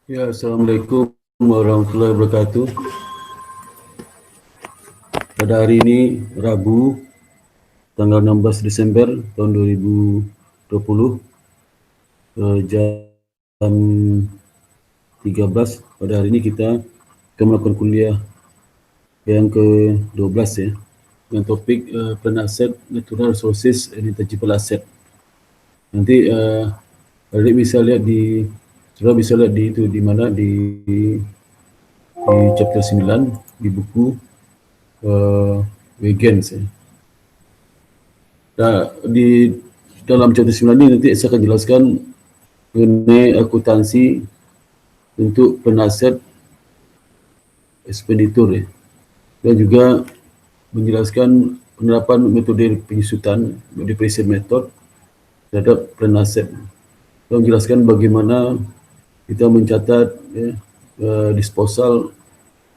Ya, Assalamualaikum warahmatullahi wabarakatuh. Pada hari ini, Rabu, tanggal 16 Desember tahun 2020, jam 13, pada hari ini kita akan melakukan kuliah yang ke-12 ya, dengan topik penasihat natural resources and intangible asset. Nanti adik bisa lihat sudah bisa lihat di itu di mana di chapter 9 di buku Wiggins ya. Nah, di dalam chapter 9 ini nanti saya akan jelaskan mengenai akuntansi untuk penasihat ekspeditur ya. Dan juga menjelaskan penerapan metode penyusutan, depreciation method terhadap penasihat. Dan menjelaskan bagaimana kita mencatat ya, disposal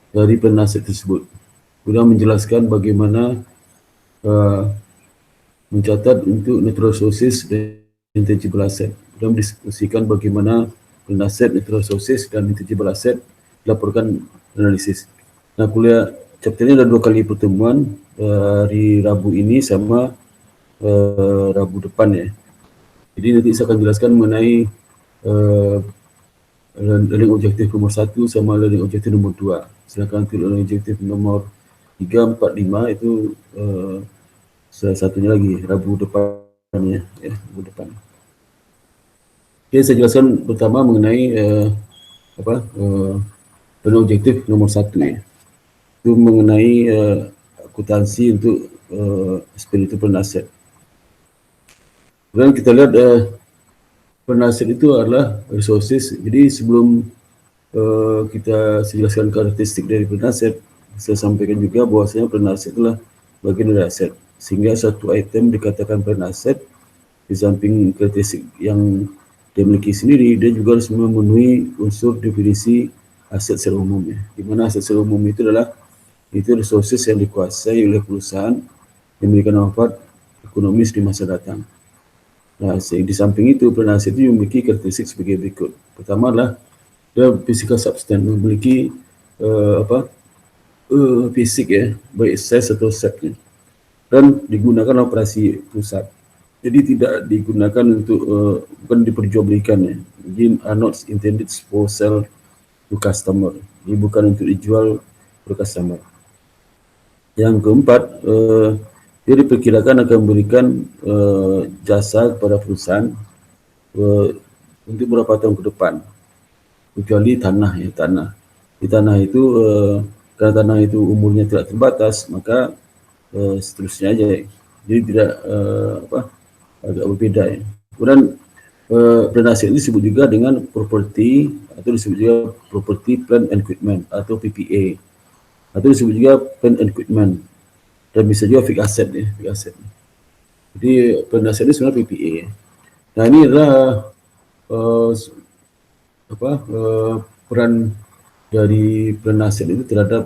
dari penasihat tersebut. Kemudian menjelaskan bagaimana mencatat untuk natural resources dan intangible asset dan mendiskusikan bagaimana penasihat natural resources dan intangible asset dilaporkan analisis. Nah, kuliah chapter ini ada 2 kali pertemuan, hari Rabu ini sama Rabu depan ya. Jadi nanti saya akan jelaskan mengenai learning objective nomor 1 sama learning objective nomor 2. Silakan untuk learning objective nomor 3, 4, 5 itu salah satunya lagi Rabu depannya ya, Rabu depan. Oke, saya jelaskan pertama mengenai objektif nomor 1 ya. Itu mengenai akuntansi untuk ekspeditur penasihat. Kemudian kita lihat penasihat itu adalah resources. Jadi sebelum kita jelaskan karakteristik dari penasihat, saya sampaikan juga bahwasanya penasihat adalah bagian dari aset. Sehingga satu item dikatakan penasihat, di samping karakteristik yang dia miliki sendiri, dia juga harus memenuhi unsur definisi aset secara umum ya. Di mana aset secara umum itu adalah resources yang dikuasai oleh perusahaan yang memberikan manfaat ekonomis di masa datang. Nah, di samping itu penasihat itu memiliki karakteristik sebagai berikut. Pertama adalah dia physical substance, memiliki fisik ya, baik size atau shape-nya, dan digunakan operasi pusat. Jadi tidak digunakan untuk bukan diperjualbelikan ya. Jadi are not intended for sale to customer. Jadi bukan untuk dijual ke customer. Yang keempat, dia diperkirakan akan memberikan jasa kepada perusahaan untuk beberapa tahun ke depan, kecuali tanah ya, tanah. Di tanah itu karena tanah itu umurnya tidak terbatas, maka seterusnya aja. Jadi tidak agak berbeda ya. Kemudian penasihat ini disebut juga dengan property atau disebut juga property plant and equipment atau PPA, atau disebut juga plant and equipment, dan bisa juga fixed asset ya, fixed asset. Jadi penasihat ini sebenarnya PPA. Nah, ini adalah peran dari penasihat itu terhadap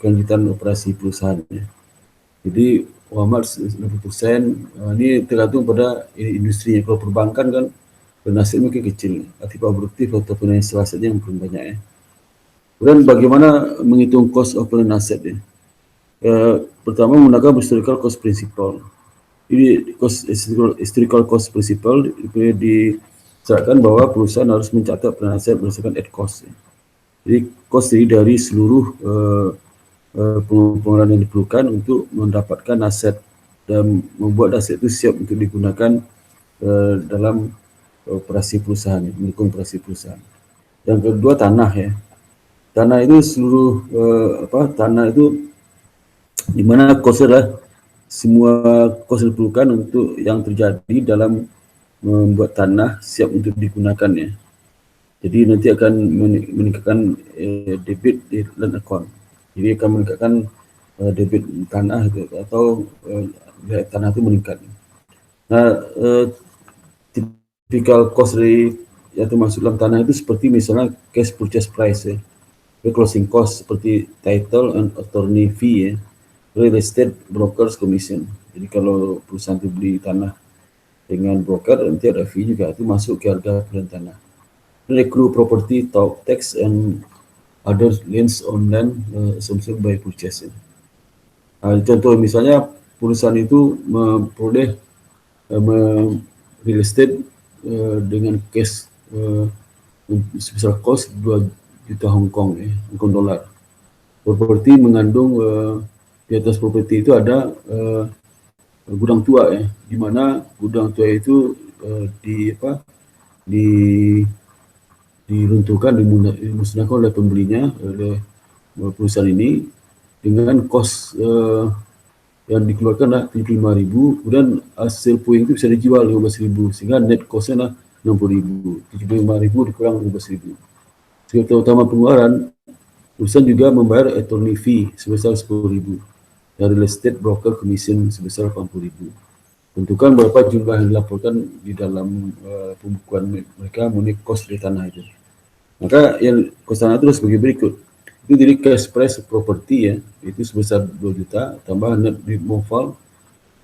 kelanjutan operasi perusahaannya. Jadi Muhammad 60% ini tergantung pada industri. Kalau perbankan kan penasihat mungkin kecil, aktif produktif atau financial asetnya mungkin banyak ya. Kemudian bagaimana menghitung cost of penasihat ya? Pertama menggunakan historical cost principle. Jadi historical cost principle disyaratkan bahwa perusahaan harus mencatat penasihat berdasarkan at cost ya. Jadi cost dari seluruh pengeluaran yang diperlukan untuk mendapatkan aset dan membuat aset itu siap untuk digunakan dalam operasi perusahaan, mendukung operasi perusahaan. Yang kedua tanah ya. Tanah itu seluruh tanah itu di mana cost adalah semua cost diperlukan untuk yang terjadi dalam membuat tanah siap untuk digunakan ya. Jadi nanti akan meningkatkan debit di land account. Jadi akan meningkatkan debit tanah itu, atau tanah itu meningkat. Nah, typical cost dari yang termasuk dalam tanah itu seperti misalnya cash purchase price ya, closing cost seperti title and attorney fee ya, real estate brokers commission. Jadi kalau perusahaan itu beli tanah dengan broker, nanti ada fee juga, itu masuk ke harga pembelian tanah. accrue property tax and other liens on land assumption by purchasing. Contoh misalnya perusahaan itu memperoleh real estate dengan cash sebesar kos 2 juta Hong Kong dolar. Properti mengandung di atas properti itu ada gudang tua di mana gudang tua itu diruntuhkan, dimusnahkan oleh pembelinya, oleh perusahaan ini dengan kos yang dikeluarkan lah 75.000, kemudian hasil puing itu bisa dijual 15.000, sehingga net costnya lah 60.000, 75.000 dikurang 15.000. Sebagai utama pengeluaran, perusahaan juga membayar attorney fee sebesar 10.000 dan real estate broker commission sebesar 80.000. Tentukan berapa jumlah yang dilaporkan di dalam pembukuan mereka mengenai kos di tanah itu. Maka yang kos tanah itu sebagai berikut. Itu jadi cash price property itu sebesar 2 juta tambah net removal,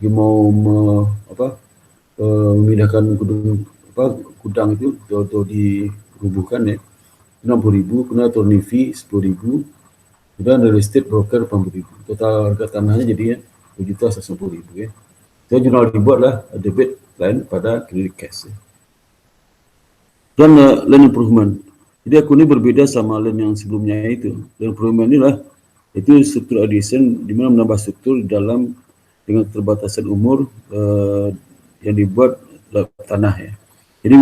dia mau memindahkan gudang itu atau dirubuhkan 60.000, kemudian attorney fee 10.000, kemudian real estate broker 80.000. Total harga tanahnya jadi 2.150.000 Saya jurnal dibuatlah debit line pada credit cash Dan land improvement. Jadi akun ini berbeda sama land yang sebelumnya itu. Land improvement inilah itu struktur addition di mana menambah struktur dalam dengan keterbatasan umur yang dibuat tanah Jadi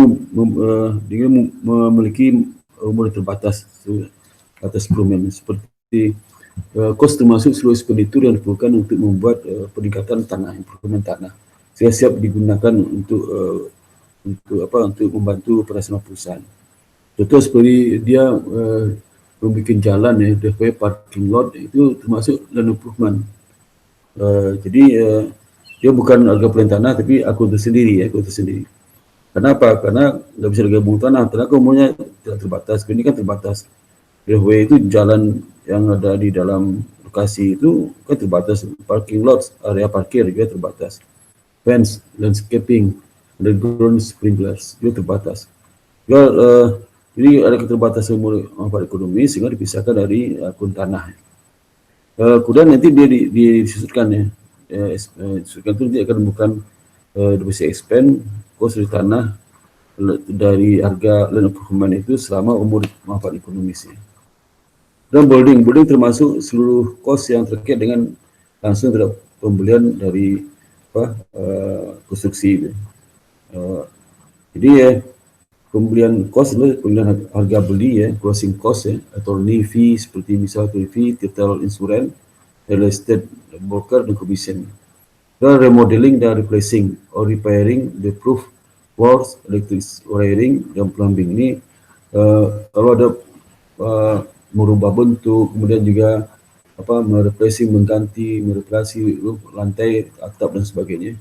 dia memiliki umur terbatas atas improvement seperti kos termasuk seluruh ekspenditur yang diperlukan untuk membuat peningkatan tanah, improvement tanah. Saya siap digunakan untuk membantu operasional perusahaan. Contoh seperti dia membuat jalan DP parking lot itu termasuk land improvement. Jadi dia bukan harga pelayan tanah tapi akun tersendiri Kenapa? Karena nggak bisa digabung tanah umumnya tidak terbatas. Ini kan terbatas. Railway itu jalan yang ada di dalam lokasi itu kan terbatas. Parking lot, area parkir juga terbatas. Fence, landscaping, underground sprinklers juga terbatas. Jadi ada keterbatasan manfaat ekonomi sehingga dipisahkan dari akun tanah. Kemudian nanti dia disusunkan disusunkan itu dia akan bukan depresi expand kos di tanah dari harga land improvement itu selama umur manfaat ekonomis Dan building termasuk seluruh kos yang terkait dengan langsung terhadap pembelian dari konstruksi jadi pembelian kos itu pembelian harga beli closing cost attorney fee seperti misal attorney fee, title insurance, real estate broker dan commission. Dan remodeling dan replacing or repairing the roof, walls, electric wiring dan plumbing ini kalau ada merubah bentuk, kemudian juga mengganti, mereplasi lantai, atap dan sebagainya.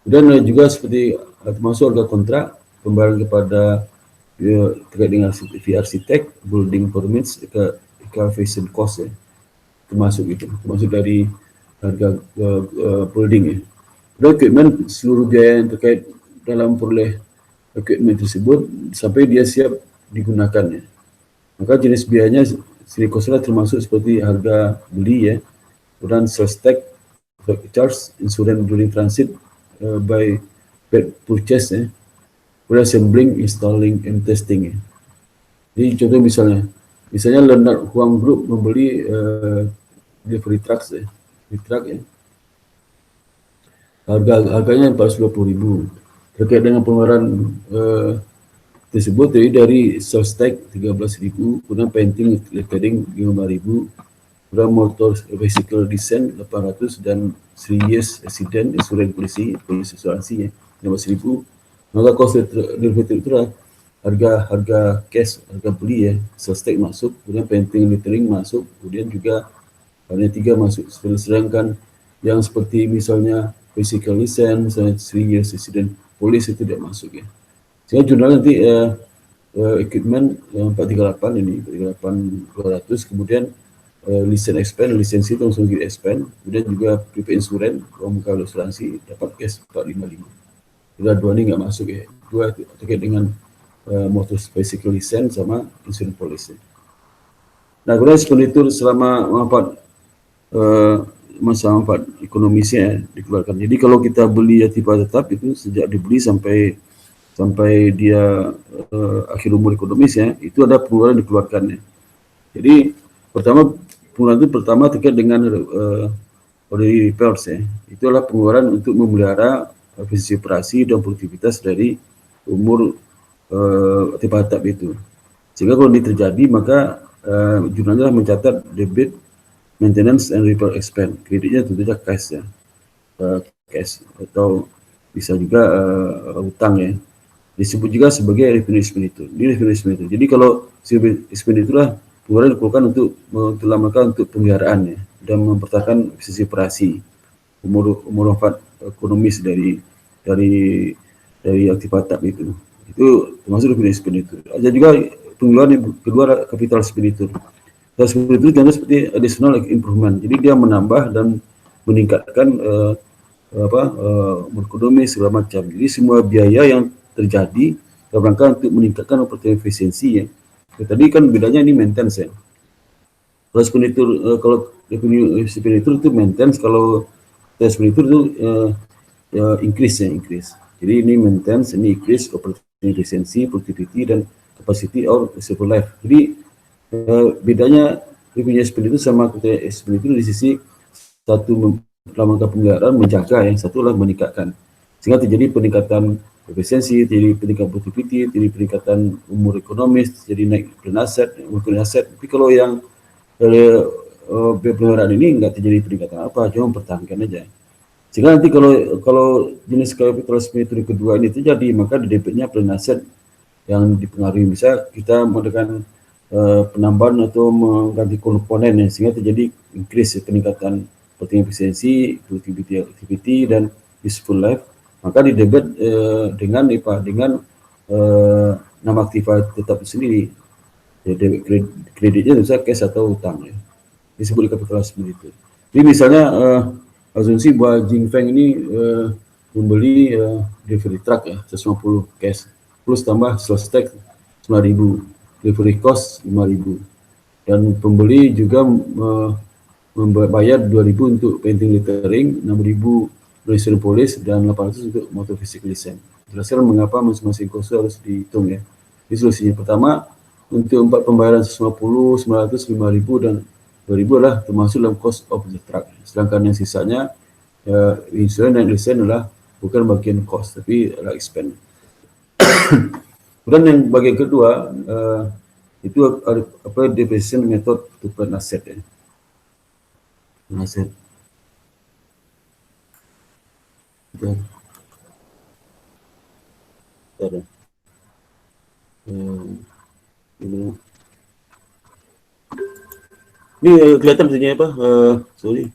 Dan juga seperti termasuk harga kontrak, pembayaran kepada terkait dengan fee arsitek, building permits, excavation cost termasuk dari harga building Dan equipment, seluruh biaya yang terkait dalam peroleh equipment tersebut sampai dia siap digunakan Maka jenis biayanya silikosa termasuk seperti harga beli kemudian sales tax, charge, insurance during transit by purchase kemudian assembling, installing, and testing Jadi contoh misalnya Leonard Huang Group membeli delivery trucks harganya 420.000 terkait dengan pengeluaran tersebut dari sales tax 13.000, kemudian painting, lettering 5.000, kemudian motor vehicle design 800 dan 3 years accident insurance polisi asuransi 15.000. Maka cost derivative itu harga cash, harga beli sales tax masuk, kemudian painting, lettering masuk, kemudian juga hanya 3 masuk. Sedangkan yang seperti misalnya physical license, 3 years accident polis itu tidak masuk Sehingga jurnal nanti equipment 438 ini 438 200, kemudian license expand, lisensi itu langsung di expand, kemudian juga prepaid insurance, kalau muka asuransi dapat cash 455. Dua ini nggak masuk dua terkait dengan motor basic license sama insurance policy. Nah, kemudian expenditure selama masa manfaat ekonomisnya dikeluarkan. Jadi kalau kita beli aktiva tetap itu sejak dibeli sampai dia akhir umur ekonomisnya itu ada pengeluaran dikeluarkannya. Jadi pengeluaran itu pertama terkait dengan ordinary repairs ya. Itu adalah pengeluaran untuk memelihara efisiensi operasi dan produktivitas dari umur aktiva tetap itu. Sehingga kalau ini terjadi maka jurnalnya mencatat debit, maintenance and repair expense. Kreditnya tentunya cash ya, cash atau bisa juga utang ya. Disebut juga sebagai revenue expenditure. Ini revenue expenditure. Jadi kalau expenditure lah pengeluaran dikeluarkan untuk melakukan untuk pemeliharaan ya, dan mempertahankan efisiensi operasi umur manfaat ekonomis dari aktiva tetap itu termasuk revenue expenditure. Ada juga pengeluaran yang kedua capital expenditure. Capital expenditure itu seperti additional improvement. Jadi dia menambah dan meningkatkan ekonomi segala macam. Jadi semua biaya yang terjadi dalam rangka untuk meningkatkan operating efisiensi ya. Tadi kan bedanya ini maintenance ya. Kalau expenditure kalau revenue expenditure itu maintenance, kalau expenditure itu increase. Jadi ini maintenance, ini increase operating efficiency, productivity dan capacity or useful life. Jadi bedanya revenue expenditure sama expenditure di sisi satu dalam rangka pemeliharaan menjaga, yang satu adalah meningkatkan, sehingga terjadi peningkatan efisiensi, terjadi peningkatan productivity, terjadi peningkatan umur ekonomis, jadi naik aset. Tapi kalau yang pemeliharaan ini enggak terjadi peningkatan apa, cuma mempertahankan aja. Sehingga nanti kalau jenis capital expenditure kedua ini terjadi, maka di debitnya plan aset yang dipengaruhi. Bisa kita mengadakan penambahan atau mengganti komponen ya, sehingga terjadi increase peningkatan operating efisiensi, productivity dan useful life. Maka di debit dengan nama aktiva tetap sendiri. Jadi kreditnya bisa cash atau utang ya. Disebut capital expenditure. Jadi misalnya asumsi bahwa Jingfeng ini membeli delivery truck ya 150 cash plus tambah sales tax 9.000, delivery cost 5.000, dan pembeli juga membayar 2.000 untuk painting lettering, 6.000 insurance policy dan 800 untuk motor physical license. Jelaskan mengapa masing-masing cost harus dihitung ya. Ini solusinya. Pertama, untuk 4 pembayaran 150, 900, 5.000 dan 2.000 adalah termasuk dalam cost of the truck. Sedangkan yang sisanya insurance dan license adalah bukan bagian cost tapi adalah expense. Kemudian yang bagian kedua itu apa depreciation method to plan asset ya. Aset. Ini kelihatan misalnya apa? Sorry.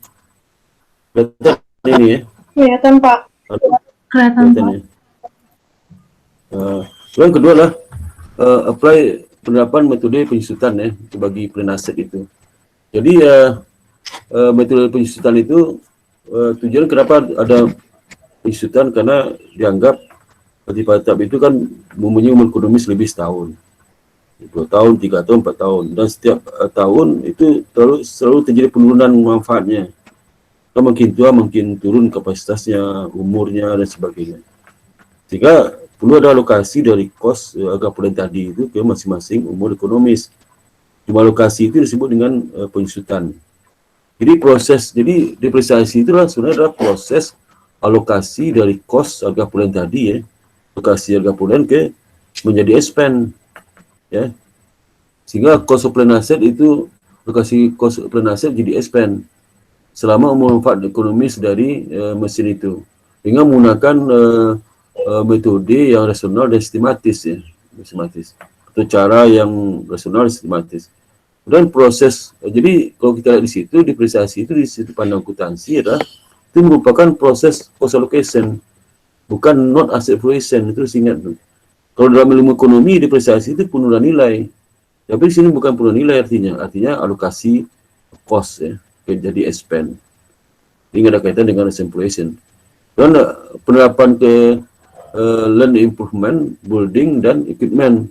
Kelihatan ini ya? Kelihatan Pak. Kelihatan Pak. Ya. Yang kedua adalah apply penerapan metode penyusutan ya bagi plan aset itu. Jadi metode penyusutan itu tujuan kenapa ada penyusutan, karena dianggap aktiva tetap itu kan mempunyai umur ekonomis lebih setahun, 2 tahun, 3 tahun, 4 tahun, dan setiap tahun itu selalu terjadi penurunan manfaatnya. Makin tua makin turun kapasitasnya, umurnya dan sebagainya. Sehingga perlu ada alokasi dari kos agapulen tadi itu ke masing-masing umur ekonomis. Cuma alokasi itu disebut dengan penyusutan. Jadi depresiasi itu sebenarnya adalah proses alokasi dari kos agapulen tadi ya, alokasi agapulen ke menjadi expense ya. Sehingga cost of plan asset itu alokasi cost of plan asset jadi expense selama umur manfaat ekonomis dari mesin itu, dengan menggunakan metode yang rasional dan sistematis ya, atau cara yang rasional dan sistematis. Dan proses, jadi kalau kita lihat di situ, depresiasi itu di situ pandang akuntansi adalah itu merupakan proses cost allocation, bukan not asset valuation. Itu ingat tuh. Kalau dalam ilmu ekonomi depresiasi itu penurunan nilai, tapi di sini bukan penurunan nilai artinya alokasi cost ya, jadi expense. Ini ada kaitan dengan asset valuation. Dan penerapan ke land improvement, building dan equipment,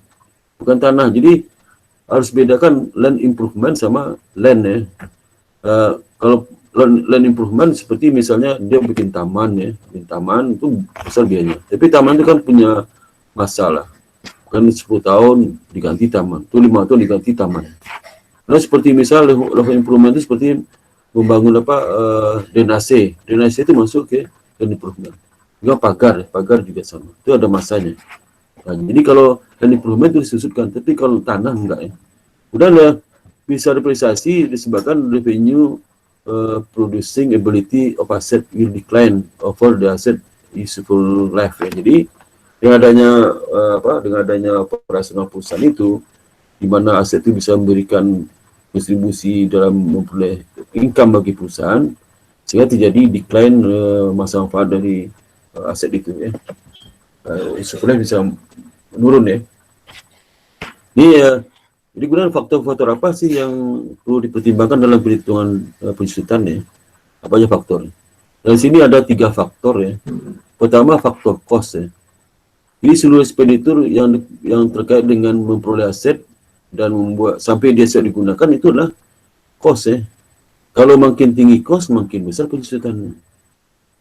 bukan tanah. Jadi harus bedakan land improvement sama land ya. Kalau land improvement seperti misalnya dia bikin taman ya, bikin taman itu besar biayanya. Tapi taman itu kan punya masalah. Kan 10 tahun diganti taman, itu 5 tahun diganti taman. Nah seperti misal land improvement itu seperti membangun drainase. Drainase itu masuk ke land improvement. Juga pagar juga sama. Itu ada masanya. Nah, jadi kalau land improvement itu disusutkan, tapi kalau tanah enggak ya. Udah lah, bisa depresiasi disebabkan revenue producing ability of asset will decline over the asset useful life ya. Jadi dengan adanya operasional perusahaan itu, di mana aset itu bisa memberikan distribusi dalam memperoleh income bagi perusahaan, sehingga terjadi decline masa manfaat dari aset itu ya. Useful life bisa menurun ya. Ini jadi kemudian faktor-faktor apa sih yang perlu dipertimbangkan dalam perhitungan pensusutan ya? Apa aja faktor? Dari sini ada 3 faktor ya. Pertama faktor cost ya. Jadi seluruh ekspenditur yang terkait dengan memperoleh aset dan membuat sampai dia siap digunakan itu adalah cost ya. Kalau makin tinggi cost, makin besar pensusutan.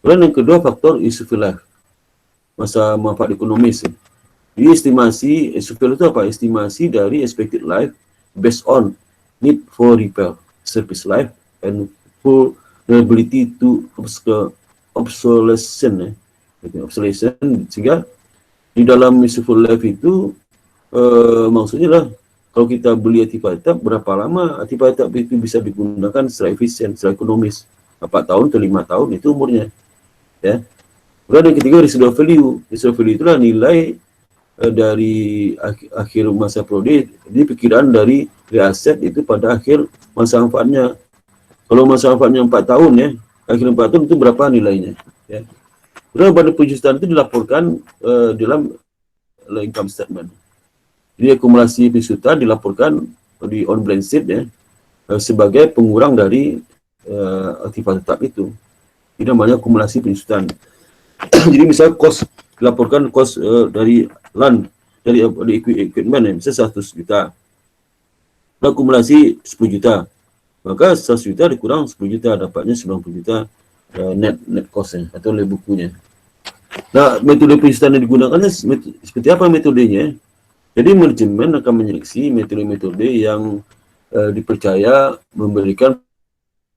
Kemudian yang kedua faktor useful life, masa manfaat ekonomis ya. Jadi estimasi useful itu apa? Estimasi dari expected life based on need for repair, service life, and vulnerability to obsolescence. Sehingga di dalam useful life itu maksudnya lah kalau kita beli artifact berapa lama artifact itu bisa digunakan secara efisien, secara ekonomis. 4 tahun atau 5 tahun itu umurnya. Ya. Kemudian yang ketiga residual value. Residual value itulah nilai dari akhir masa prode, jadi pikiran dari aset itu pada akhir masa manfaatnya. Kalau masa manfaatnya 4 tahun ya, akhir 4 tahun itu berapa nilainya ya. Kemudian pada penjutaan itu dilaporkan dalam income statement. Jadi akumulasi penjutaan dilaporkan di on balance sheet ya, sebagai pengurang dari aktivitas tetap itu. Ini namanya akumulasi penjutaan. Jadi misalnya cost dilaporkan cost dari land, dari equipment ya, misalnya 100 juta. Akumulasi 10 juta. Maka 100 juta dikurang 10 juta, dapatnya 90 juta net cost-nya atau nilai bukunya. Nah, metode penjutaan yang digunakan seperti apa metodenya? Jadi manajemen akan menyeleksi metode-metode yang dipercaya memberikan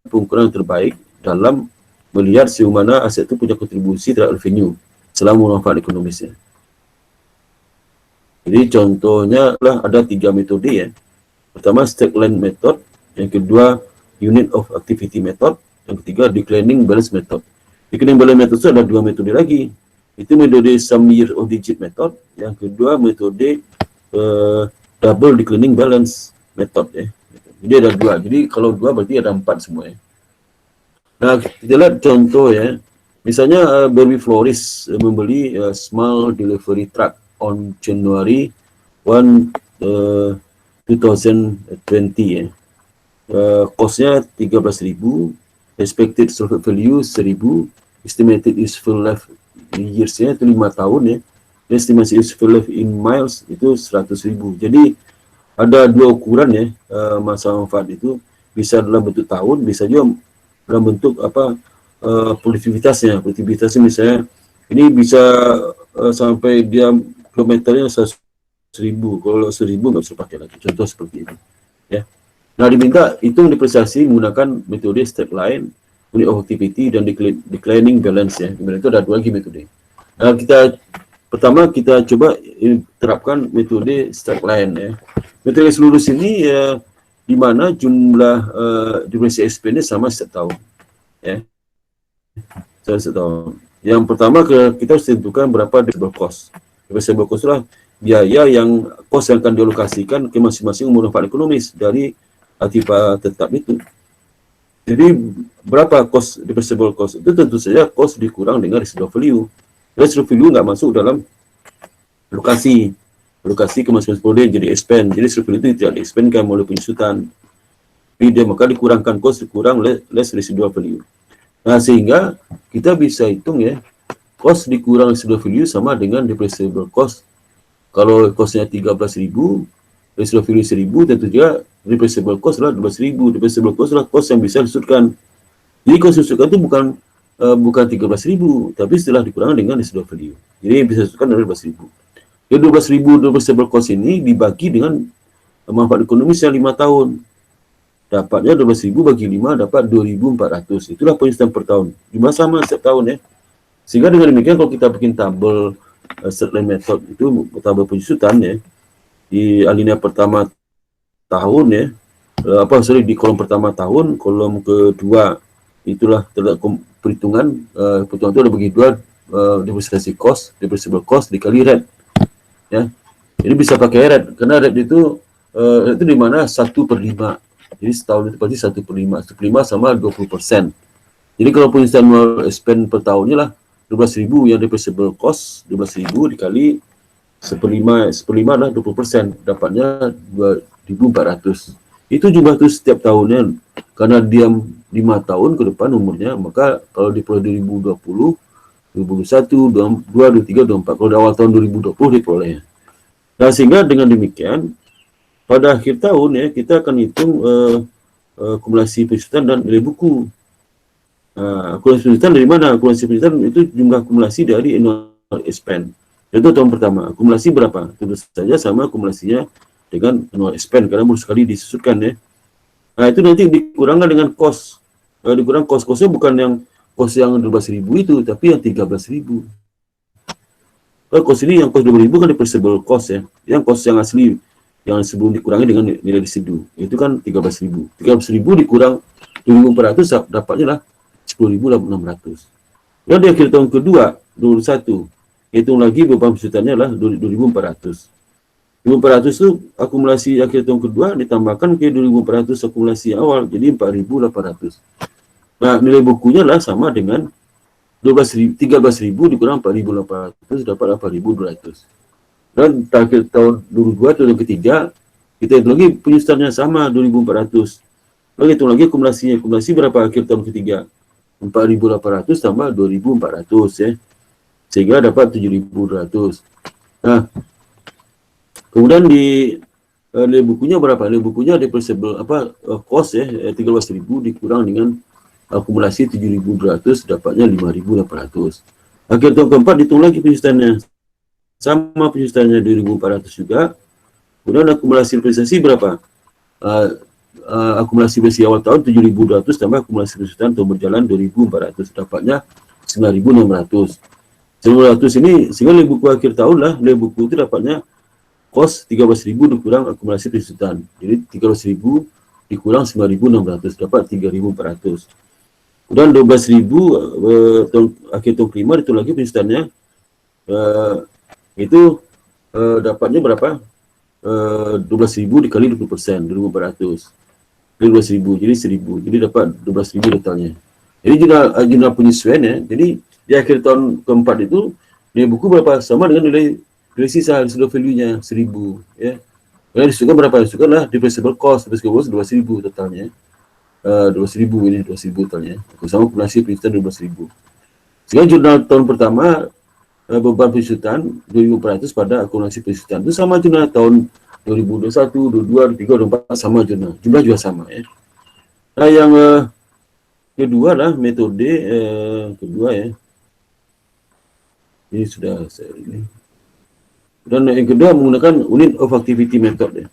pengukuran yang terbaik dalam melihat sejauh mana aset itu punya kontribusi terhadap revenue selama manfaat ekonomisnya. Jadi contohnya lah ada 3 metode ya. Pertama stack length method, yang kedua unit of activity method, yang ketiga declining balance method. Declining balance method itu ada 2 metode lagi. Itu metode sum year of digit method, yang kedua metode double declining balance method ya. Jadi ada 2. Jadi kalau 2 berarti ada 4 semua ya. Nah, kita lihat contoh ya. Misalnya Barbie Florist membeli small delivery truck on January 1, 2020 ya. Cost-nya 13.000, expected survival value 1.000, estimated useful life years-nya itu 5 tahun ya. Estimasi useful life in miles itu 100.000. Jadi ada 2 ukuran ya, masa manfaat itu bisa dalam bentuk tahun, bisa juga dalam bentuk produktivitasnya misalnya ini bisa sampai dia kilometernya 100.000, kalau 1.000 nggak bisa pakai lagi, contoh seperti itu ya. Nah diminta hitung depresiasi menggunakan metode step line, unit of activity dan declining balance ya. Kemudian itu ada 2 lagi metode. Nah pertama kita coba terapkan metode step line ya. Metode seluruh sini ya, di mana jumlah depresiasi SP-nya sama setiap tahun ya. Setiap tahun. Yang pertama kita harus tentukan berapa depreciable cost. Depreciable cost adalah biaya yang cost yang akan dialokasikan ke masing-masing umur manfaat ekonomis dari aktivitas tetap itu. Jadi berapa cost depreciable cost? Itu tentu saja cost dikurang dengan residual value. Residual value nggak masuk dalam alokasi ke masing-masing prode jadi expend. Jadi residual value itu tidak di-expendkan oleh penjusutan. Dia maka dikurangkan cost, dikurang less residual value. Nah sehingga kita bisa hitung ya, cost dikurang residual value sama dengan depreciable cost. Kalau costnya 13.000, residual value 1.000, tentu juga depreciable cost adalah 12.000. Depreciable cost adalah cost yang bisa disudutkan. Jadi cost disudutkan itu bukan 13.000, tapi setelah dikurangkan dengan residual value. Jadi yang bisa disudutkan adalah 12.000. Jadi 12.000 depreciable cost ini dibagi dengan manfaat ekonomis yang 5 tahun. Dapatnya 12.000 bagi 5 dapat 2.400. Itulah penyusutan per tahun. Jumlah sama setiap tahun ya. Sehingga dengan demikian kalau kita bikin tabel straight line method itu tabel penyusutan ya, di alinea pertama tahun ya, di kolom pertama tahun, kolom kedua itulah terdapat perhitungan, perhitungan itu ada bagi dua, depreciation cost, depreciable cost dikali rate ya. Jadi bisa pakai rate karena rate itu di mana 1/5. Jadi setahun itu pasti 1/5. 1/5 sama 20%. Jadi kalau penyusutan spend per tahunnya lah 12.000 yang depreciable cost, 12.000 dikali 1/5 lah 20%, dapatnya 2.400. Itu jumlah itu setiap tahunnya. Karena dia 5 tahun ke depan umurnya, maka kalau diperoleh 2020, 2021, 2022, 2023, 2024, kalau di awal tahun 2020 diperoleh. Nah, sehingga dengan demikian pada akhir tahun ya kita akan hitung akumulasi penyusutan dan nilai buku. Akumulasi penyusutan dari mana? Akumulasi penyusutan itu jumlah akumulasi dari annual expense. Itu tahun pertama. Akumulasi berapa? Tentu saja sama akumulasinya dengan annual expense karena baru sekali disusutkan ya. Nah, itu nanti dikurangkan dengan cost. Dikurang cost-costnya bukan yang cost yang 12.000 itu, tapi yang 13.000. Cost ini yang cost 12.000 kan depreciable cost ya. Yang cost yang asli yang sebelum dikurangi dengan nilai residu itu kan 13.000. 13.000 dikurang 2.400 dapatnya lah 10.600. Dan di akhir tahun kedua 2021 hitung lagi beban penyusutannya lah 2.400. 2.400 itu akumulasi akhir tahun kedua ditambahkan ke 2.400 akumulasi awal jadi 4.800. Nah, nilai bukunya lah sama dengan 13.000 dikurang 4.800 dapat 8.200. Dan akhir tahun 2022 tahun ketiga kita hitung lagi penyusutannya sama 2.400. Lalu hitung lagi akumulasi berapa akhir tahun ketiga? 4.800 tambah 2.400 ya. Sehingga dapat 7.200. Nah, kemudian di nilai bukunya berapa? Nilai bukunya depreciable cost ya 13.000 dikurang dengan akumulasi 7.200 dapatnya 5.800. Akhir tahun keempat hitung lagi penyusutannya. Sama penyusutannya 2.400 juga. Kemudian akumulasi investasi berapa? Akumulasi besi awal tahun 7.200 tambah akumulasi penyusutan tahun berjalan 2.400 dapatnya 9.600. 900 ini sehingga nilai buku akhir tahun lah, nilai buku itu dapatnya cost 13.000 dikurang akumulasi penyusutan. Jadi 13.000 dikurang 9.600 dapat 3.400. Kemudian 12.000 akhir tahun kelima itu lagi penyusutannya itu dapatnya berapa? 12.000 dikali 20%, 2.400. 12.000 jadi 1.000. Jadi dapat 12.000 totalnya. Jadi jumlah penyesuaian ya. Jadi di akhir tahun keempat itu nilai buku berapa? Sama dengan nilai sisa residual value-nya 1.000 ya. Kalau disebutkan berapa? Disebutkanlah depreciable cost 12.000 totalnya. 12.000 ini 12.000 totalnya. Sama akumulasi penyusutan 12.000. Sehingga jurnal tahun pertama beban penyusutan 2.400 pada akumulasi penyusutan itu sama jurnal tahun 2021, 2022, 2023, 2024 sama jurnal. Jumlah juga sama ya. Nah, yang kedua lah metode kedua ya. Ini sudah saya ini. Dan yang kedua menggunakan unit of activity method ya.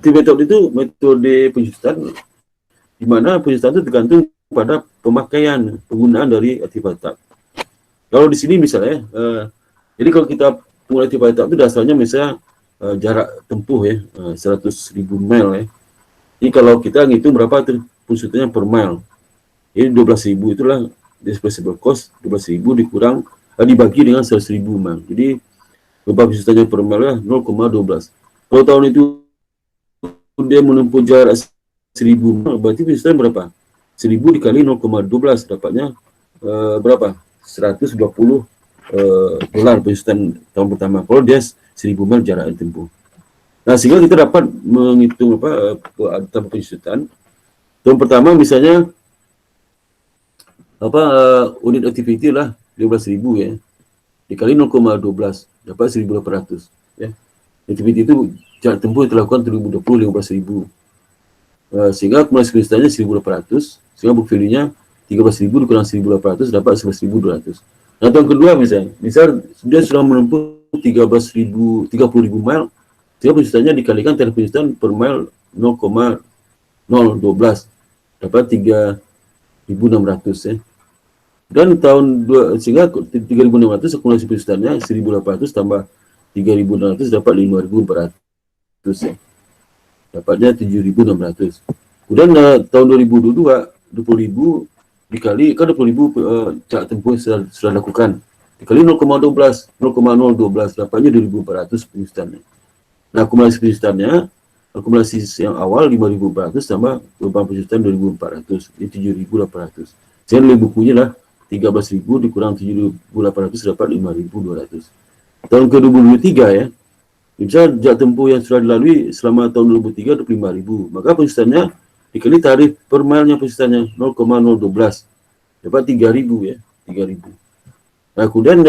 Activity method itu metode penyusutan di mana penyusutan itu tergantung pada pemakaian penggunaan dari aktivitas. Kalau di sini misalnya jadi kalau kita mulai aktivitas itu dasarnya misalnya jarak tempuh ya 100.000 mil ya. Jadi kalau kita ngitung berapa penyusutannya per mile. Jadi 12.000 itulah depreciable cost 12.000 dikurang dibagi dengan 100.000 mil. Jadi beban penyusutannya per mile ya 0,12. Kalau tahun itu dia menempuh jarak 1.000 mil, berarti penyusutan berapa? 1.000 dikali 0,12 dapatnya berapa? 120 dolar penyusutan tahun pertama. Kalau dia 1.000 mil jarak tempuh. Nah, sehingga kita dapat menghitung tabel penyusutan. Tahun pertama misalnya unit activity lah 12.000 ya. dikali 0,12 dapat 1.800 ya. Aktiviti itu jarak tempuh yang dilakukan 2020 15.000. Sehingga akumulasi penyusutannya 1.800, sehingga book value-nya 13.000 dikurang 1.800 dapat 11.200. Nah, tahun kedua misal dia sudah menempuh 30.000 mile, sehingga penyusutannya dikalikan tarif penyusutan per mile 0,012 dapat 3.600 ya. Dan sehingga 3.600 akumulasi penyusutannya 1.800 tambah 3.600 dapat 5.400 ya. Dapatnya 7.600. Kemudian tahun 2022 20.000 dikali kan 20.000 jarak tempuh sudah lakukan dikali 0,12 dapatnya 2.400 penyusutannya. Nah, akumulasi penyusutannya akumulasi yang awal 5.400 tambah beban penyusutan 2.400 ini 7.800. Saya nilai bukunya lah 13.000 dikurang 7.800 dapat 5.200. Tahun ke 2023 ya, misal jarak tempuh yang sudah dilalui selama tahun 2003 25.000, maka penyusutannya dikali tarif per mile-nya penyusutannya 0,012 dapat 3.000 ya, 3.000. Nah, kemudian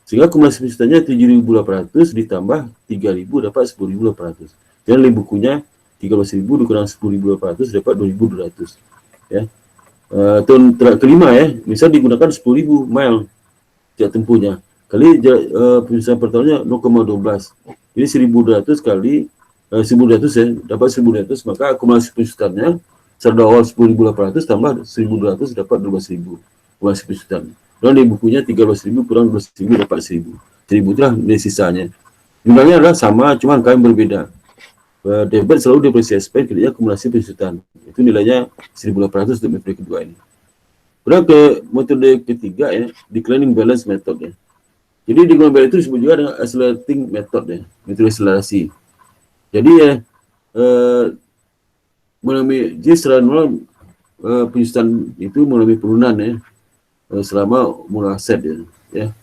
sehingga akumulasi penyusutannya 7.800 ditambah 3.000 dapat 10.800. Dan nilai bukunya 13.000 dikurang 10.800 dapat 2.200 ya. Tahun kelima ya, misal digunakan 10.000 mile jarak tempuhnya kali penyusutan per tahunnya 0,12. Jadi 1.200 kali 1.200 ya, dapat 1.200, maka akumulasi penyusutannya secara awal 10.800 tambah 1.200 dapat 12.000 akumulasi penyusutan. Dan di bukunya 13.000 kurang 12.000 dapat 1.000. 1.000 itulah nilai sisanya. Jumlahnya adalah sama, cuma angka yang berbeda. Debit selalu depresiasi kreditnya akumulasi penyusutan. Itu nilainya 1.800 untuk metode kedua ini. Kemudian ke metode ketiga ya, declining balance method ya. Jadi declining balance itu disebut juga dengan accelerating method ya, metode akselerasi. Jadi ya, jadi secara normal penyusutan itu mengalami penurunan ya selama umur aset ya.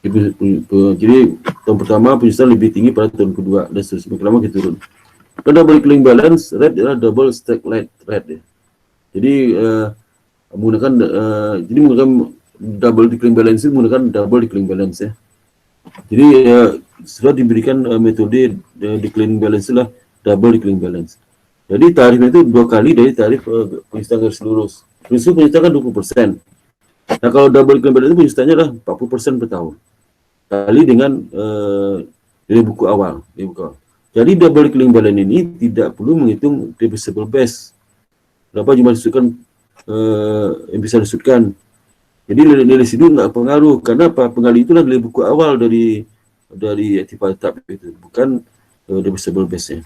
Jadi tahun pertama penyusutan lebih tinggi pada tahun kedua dan seterusnya, lama kita turun. Dan double declining balance rate adalah double stack rate ya. Jadi menggunakan double declining balance itu menggunakan double declining balance ya. Jadi sudah diberikan metode declining balance lah, double declining balance. Jadi tarifnya itu 2 kali dari tarif penyusutan garis lurus. Penyusutan kan 20%. Nah, kalau double declining balance itu penyusutannya adalah 40% per tahun. Kali dengan dari buku awal. Jadi double declining balance ini tidak perlu menghitung reversible base. Berapa jumlah disudutkan yang bisa disudutkan. Jadi nilai situ nggak pengaruh, karena apa? Pengaruh itulah nilai buku awal dari aktif tetap itu, bukan reversible base-nya.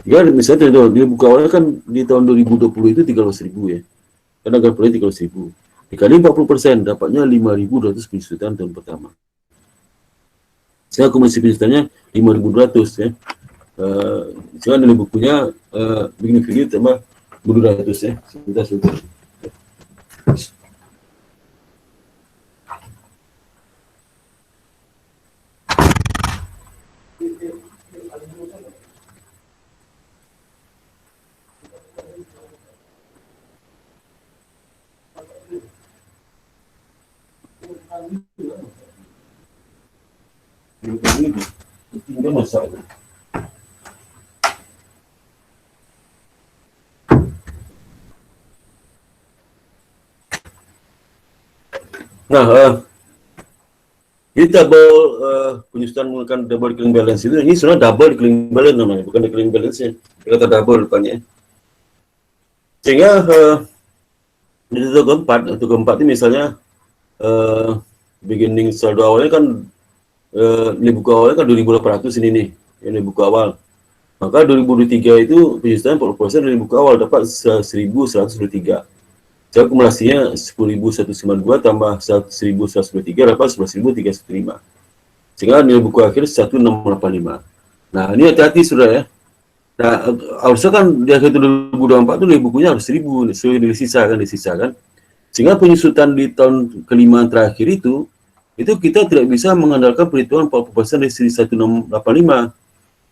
Ya, misalnya nilai buku awalnya kan di tahun 2020 itu 13.000 ya, karena gampangnya 13.000 dikali 40% dapatnya 5.200 penyusutan tahun pertama. Saya akumulasi penyusutannya 5.200 ya. Sekarang nilai bukunya begini video tambah 200 ya. Sebentar. Tinggal masak. Nah, ini double penyusutan menggunakan double declining balance itu, ini sebenarnya double declining balance namanya, bukan declining balance ya. Kata double depannya. Sehingga di untuk keempat ini misalnya beginning saldo awalnya kan nilai buku awalnya kan 2.800 ini nih, nilai buku awal. Maka 2023 itu penyusutan 40% dari buku awal dapat 1.123. Jadi akumulasinya 10.192 tambah 1.123 dapat 11.305. Sehingga nilai buku akhir 1.685. Nah, ini hati-hati sudah ya. Nah, harusnya kan di akhir 2024 itu nilai bukunya harus 1.000, disisakan. Sehingga penyusutan di tahun kelima terakhir itu kita tidak bisa mengandalkan perhitungan 40% dari 1.685.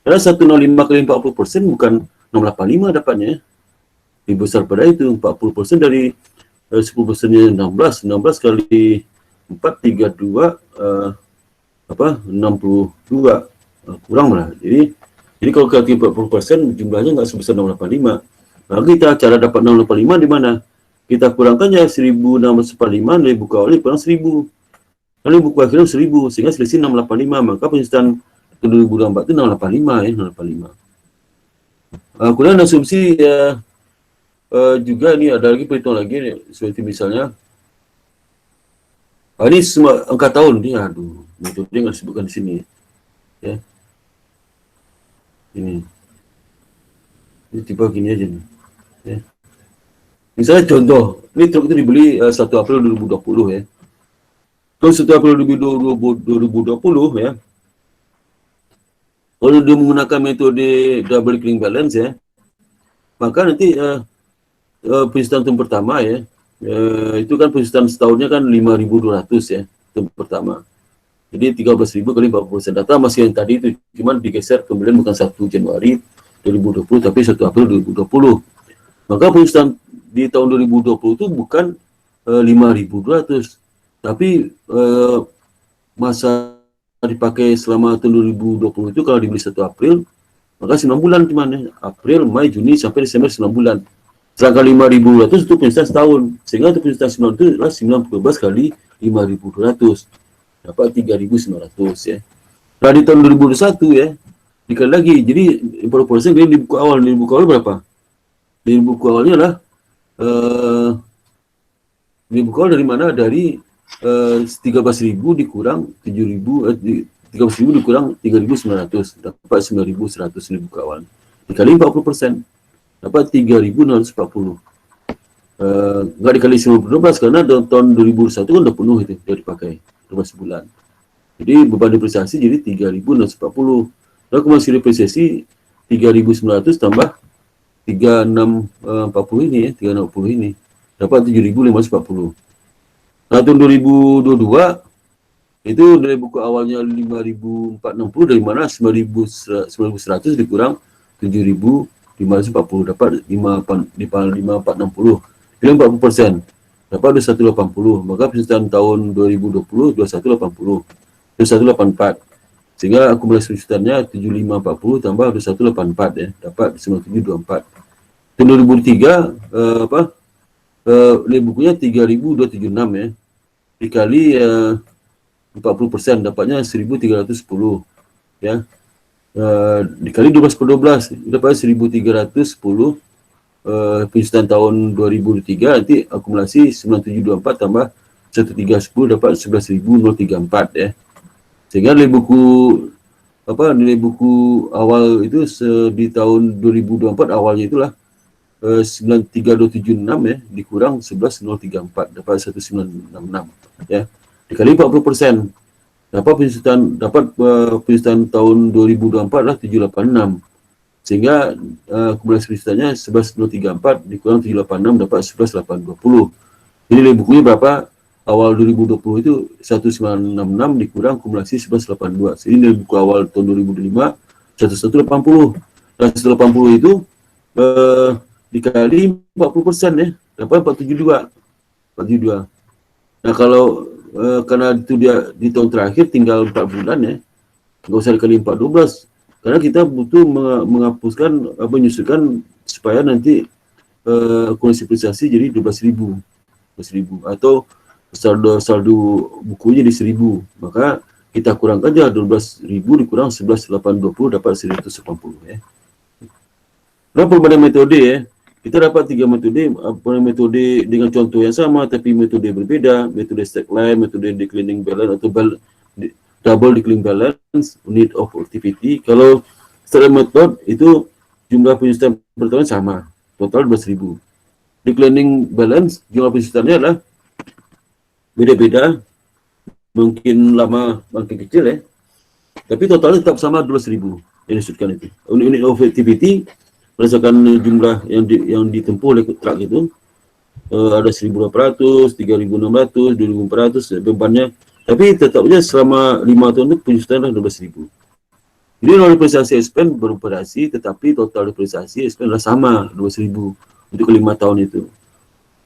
Karena 1.685 kali 40% bukan 685 dapatnya. Lebih besar pada itu, 40% dari 10%-nya 16 kali 4, 32, 62, kurang lah. Jadi kalau kita 40% jumlahnya nggak sebesar 685. Nah, kita cara dapat 685 di mana? Kita kurangkannya 1645 dari buku awal kurang 1000. Kalau buku akhirnya 1000 sehingga selisih 685. Maka penyusutan 2024 itu 685 ya, 685. Kemudian asumsi juga ini ada lagi perhitungan lagi nih, seperti misalnya ini semua angka tahun nih, aduh, metode nggak disebutkan di sini ya. Ini tiba gini aja nih ya. Misalnya contoh, ini truk itu dibeli 1 April 2020 ya. Terus 1 April 2020 ya, kalau dia menggunakan metode double clearing balance ya, maka nanti penyusutan tahun pertama ya, itu kan penyusutan setahunnya kan 5.200 ya, tahun pertama. Jadi 13.000 kali 40%. Data masih yang tadi itu, cuman digeser kemudian bukan 1 Januari 2020 tapi 1 April 2020. Maka penyusutan di tahun 2020 itu bukan 5.200, tapi masa dipakai selama tahun 2020 itu kalau dibeli 1 April, maka 9 bulan cuman ya. April, Mei, Juni sampai Desember 9 bulan. Sedangkan 5.200 itu penyusutan setahun. Sehingga untuk penyusutan setahun itu adalah 19 kali 5.200. Dapat 3.900 ya. Nah di tahun 2021 ya, dikali lagi. Jadi 40% di buku awal. Di buku awal berapa? Di buku awalnya adalah di buku awal dari mana? Dari 13.000 dikurang 7.000, 13.000 dikurang 3.900, dapat 9.100 di buku awal. Dikali 40%, dapat 3.640. Nggak dikali 12 karena tahun 2021 kan udah penuh itu, udah dipakai 12 bulan. Jadi beban depresiasi jadi 3.640. Lalu masih depresiasi 3.900 tambah 3.640 ini ya, 3.640 ini dapat 7.540. Nah tahun 2022 itu dari buku awalnya 5.460, dari mana 9.100 dikurang 7.540, dapat 5.460. Pilih 40%, dapat 2180. Maka penyusutan tahun 2020 2180, 2184. Sehingga akumulasi penyusutannya 7540 tambah 2184 ya, dapat 9724. Tahun 2003 bukunya 3.276 ya. Dikali 40% dapatnya 1.310 ya. Dikali 12/12 dapat 1.310. Penyusutan tahun 2003 nanti akumulasi 9724 tambah 1310 dapat 11.034 ya. Sehingga nilai buku awal itu di tahun 2024 awalnya itulah 93276 ya, dikurang 11034 dapat 1966 ya. Dikali 40% dapat penyusutan tahun 2024 adalah 786. Sehingga akumulasi penyusutannya 11.034 dikurang 786 dapat 11.820. Jadi nilai bukunya berapa? Awal 2020 itu 1966 dikurang akumulasi 11.82. Jadi nilai buku awal tahun 2005 1180. Dan 180 itu dikali 40% ya, dapat 472. Nah kalau karena itu dia di tahun terakhir tinggal 4 bulan ya, nggak usah dikali 412. Karena kita butuh menghapuskan menyusulkan supaya nanti akumulasi depresiasi jadi 12.000 atau saldo bukunya di 1.000. Maka kita kurangkan aja 12.000 dikurang 11.820 dapat 1.180 ya. Nah, perbandingan metode ya. Kita dapat 3 metode dengan contoh yang sama tapi metode berbeda, metode stack line, metode declining balance atau double declining balance, unit of activity. Kalau stack line method itu jumlah penyusutan pertama sama, total 12.000. Declining balance jumlah penyusutannya adalah beda-beda, mungkin lama makin kecil ya, tapi totalnya tetap sama 12.000 yang disebutkan itu. Unit of activity berdasarkan jumlah yang ditempuh oleh truk itu ada 1.800, 3.600, 2.400 bebannya, tapi tetapnya selama 5 tahun itu penyusutan 12.000. Jadi nol depresiasi expense beroperasi, tetapi total depresiasi expense adalah sama 12.000 untuk 5 tahun itu.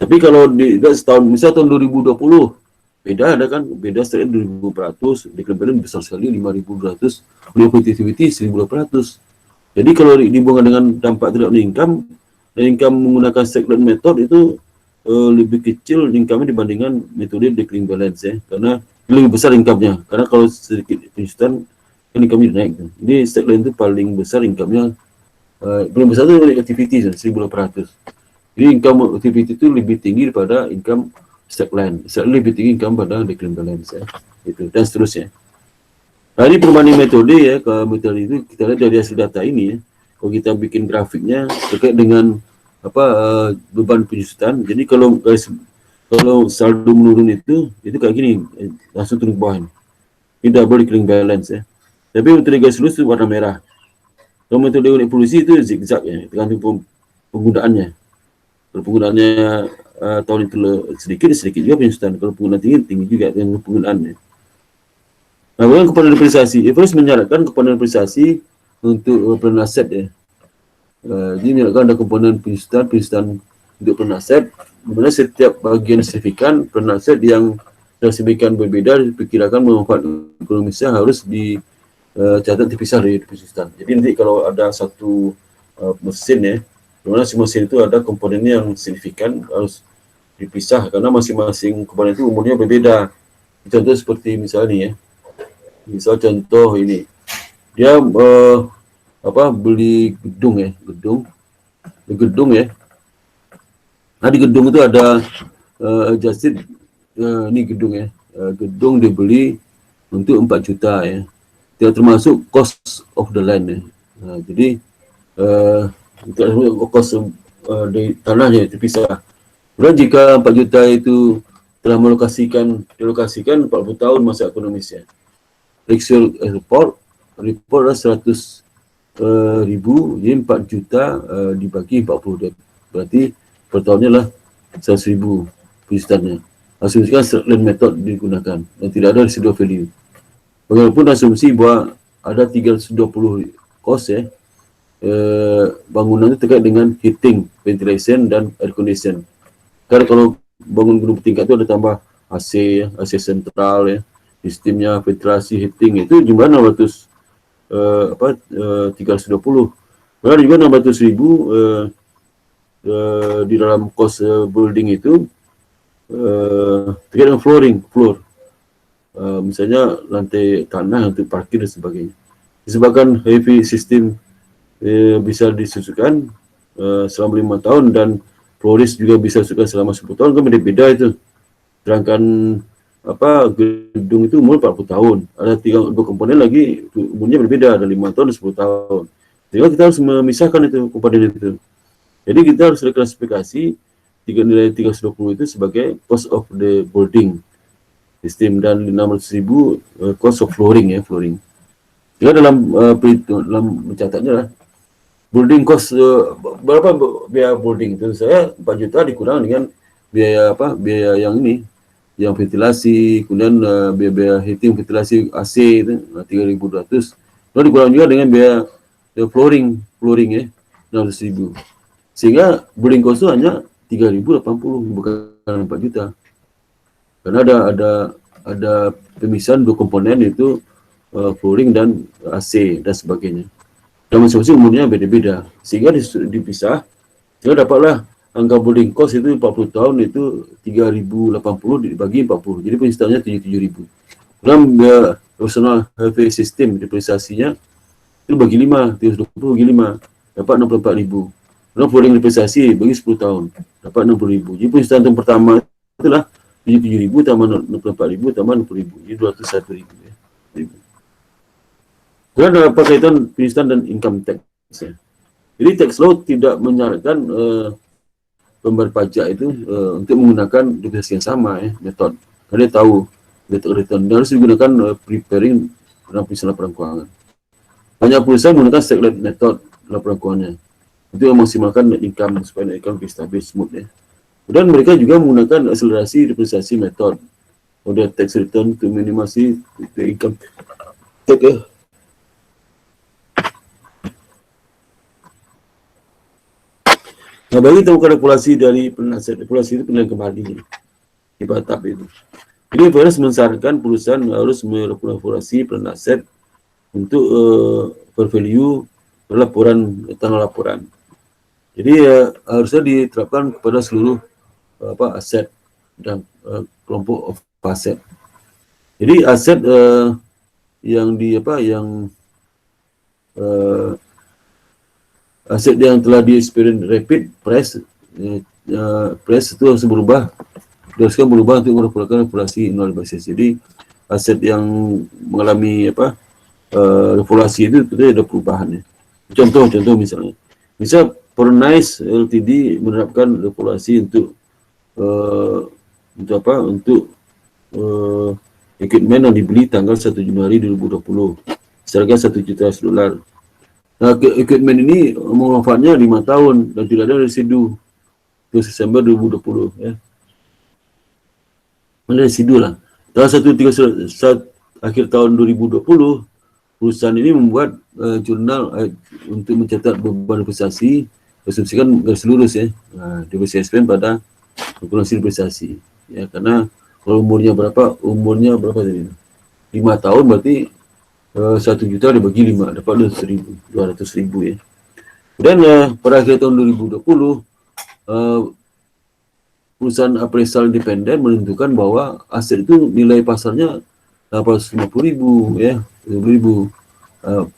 Tapi kalau di setahun, misalnya tahun 2020 Beda ada kan, beda state land 2.400, declare balance besar sekali 5.200, productivity 1.800. Jadi kalau dihubungkan dengan dampak terhadap income, dan income menggunakan state land method itu lebih kecil income-nya dibandingkan metode declaring balance ya, karena lebih besar income-nya. Karena kalau sedikit penyusutan, kan income-nya naik. Jadi state land itu paling besar income-nya, paling besar itu activity 1.800. Jadi income activity itu lebih tinggi daripada income state land. State land lebih tinggi income pada declaring balance ya, itu dan seterusnya. Nah, ini perbandingan metode ya, ke metode itu kita lihat dari hasil data ini ya. Kalau kita bikin grafiknya terkait dengan beban penyusutan. Jadi kalau saldo menurun itu kayak gini, langsung turun ke bawah ini. Ini double declining balance ya. Tapi metode garis lurus itu warna merah. Kalau metode unit polusi itu zigzag ya, tergantung penggunaannya. Kalau penggunaannya tahun itu sedikit juga penyusutan. Kalau penggunaan tinggi juga dengan penggunaannya. Nah, kemudian komponen depresiasi. Everest menyarankan komponen depresiasi untuk penaset ya. Jadi menyarankan ada komponen penyusutan untuk penaset, di mana setiap bagian signifikan penaset yang signifikan berbeda diperkirakan memanfaatkan ekonomisnya harus dicatat terpisah dari penyusutan. Jadi nanti kalau ada satu mesin ya, di mana si mesin itu ada komponennya yang signifikan harus dipisah karena masing-masing komponen itu umurnya berbeda. Contoh seperti misalnya nih ya. Misal contoh ini, dia beli gedung ya. Nah di gedung itu ada ini gedung ya. Gedung dibeli untuk 4 juta ya. Tidak termasuk cost of the land ya. Nah, jadi cost dari tanahnya terpisah. Kemudian jika 4 juta itu telah dilokasikan 40 tahun masa ekonomisnya. Actual report adalah 100 ribu, jadi 4 juta dibagi 40, berarti per tahunnya lah 100 ribu penyusutannya. Asumsikan land method digunakan dan tidak ada residual value. Walaupun asumsi bahwa ada 320 cost ya, bangunan itu terkait dengan heating, ventilation, dan air condition. Karena kalau bangun gedung tingkat itu ada tambah AC ya, AC sentral ya, sistemnya ventilasi, heating itu jumlah 320. Kemudian juga 600 ribu di dalam cost building itu terkait dengan floor, misalnya lantai tanah untuk parkir dan sebagainya. Disebabkan heavy system bisa disusukan selama 5 tahun dan flooring juga bisa disusukan selama 10 tahun, kan beda-beda itu. Sedangkan gedung itu umur 40 tahun. Ada 2 komponen lagi umurnya berbeda, ada 5 tahun dan 10 tahun. Sehingga kita harus memisahkan itu komponen itu. Jadi kita harus reklasifikasi nilai 320 itu sebagai cost of the building system dan 600 ribu cost of flooring ya, flooring. Jadi dalam mencatatnya lah, building cost berapa biaya building itu saya 4 juta dikurang dengan biaya yang ini, yang ventilasi, kemudian biaya heating, ventilasi, AC itu 3.200. Lalu dikurang juga dengan biaya flooring ya 600.000. Sehingga building cost itu hanya 3.080, bukan 4 juta. Karena ada pemisahan 2 komponen itu flooring dan AC dan sebagainya. Dan masing-masing umurnya beda-beda. Sehingga dipisah, sehingga dapatlah angka building cost itu 40 tahun itu 3.080 dibagi 40. Jadi penyusutannya 77.000. Dalam personal health system depresiasinya itu bagi 5, 320 bagi 5, dapat 64.000. Dalam flooring depresiasi bagi 10 tahun, dapat 60.000. Jadi penyusutan yang pertama itulah 77.000 tambah 64.000 tambah 60.000. Jadi 201.000 ya. Kemudian ada kaitan penyusutan dan income tax ya. Jadi tax law tidak menyarankan pembayar pajak itu untuk menggunakan depresiasi yang sama ya, metode. Karena dia tahu return harus digunakan preparing dalam penyusunan laporan keuangan. Banyak perusahaan menggunakan staggered method laporan keuangannya. Itu yang memaksimalkan net income supaya net income lebih stabil, smooth ya. Kemudian mereka juga menggunakan akselerasi depresiasi method. Model tax return to minimasi income tax ya. Nah, bagi kita bukan regulasi dari penasihat, regulasi itu penilaian kembali di Batam itu. Jadi IFRS mensyaratkan perusahaan harus melaporasi peran aset untuk per value tanah laporan. Jadi harusnya diterapkan kepada seluruh aset dan kelompok of aset. Jadi aset yang aset yang telah di experience rapid price itu harus berubah, haruskan berubah untuk merupakan regulasi nol basis. Jadi aset yang mengalami regulasi itu ada perubahannya. Contoh misalnya, Pernice Ltd menerapkan regulasi untuk equipment yang dibeli tanggal 1 Januari 2020 seharga $1 juta. Nah, equipment ini manfaatnya 5 tahun dan tidak ada residu ke Desember 2020 ya. Ada residu lah. Saat akhir tahun 2020 perusahaan ini membuat jurnal untuk mencatat beban investasi, asumsikan garis lurus ya, diversifikasi pada kalkulasi investasi ya, karena kalau umurnya berapa tadi? 5 tahun berarti 1 juta dibagi 5 dapat 200.000 ya. Dan pada akhir tahun 2020 perusahaan appraisal independen menentukan bahwa aset itu nilai pasarnya 850.000 ya, 70.000.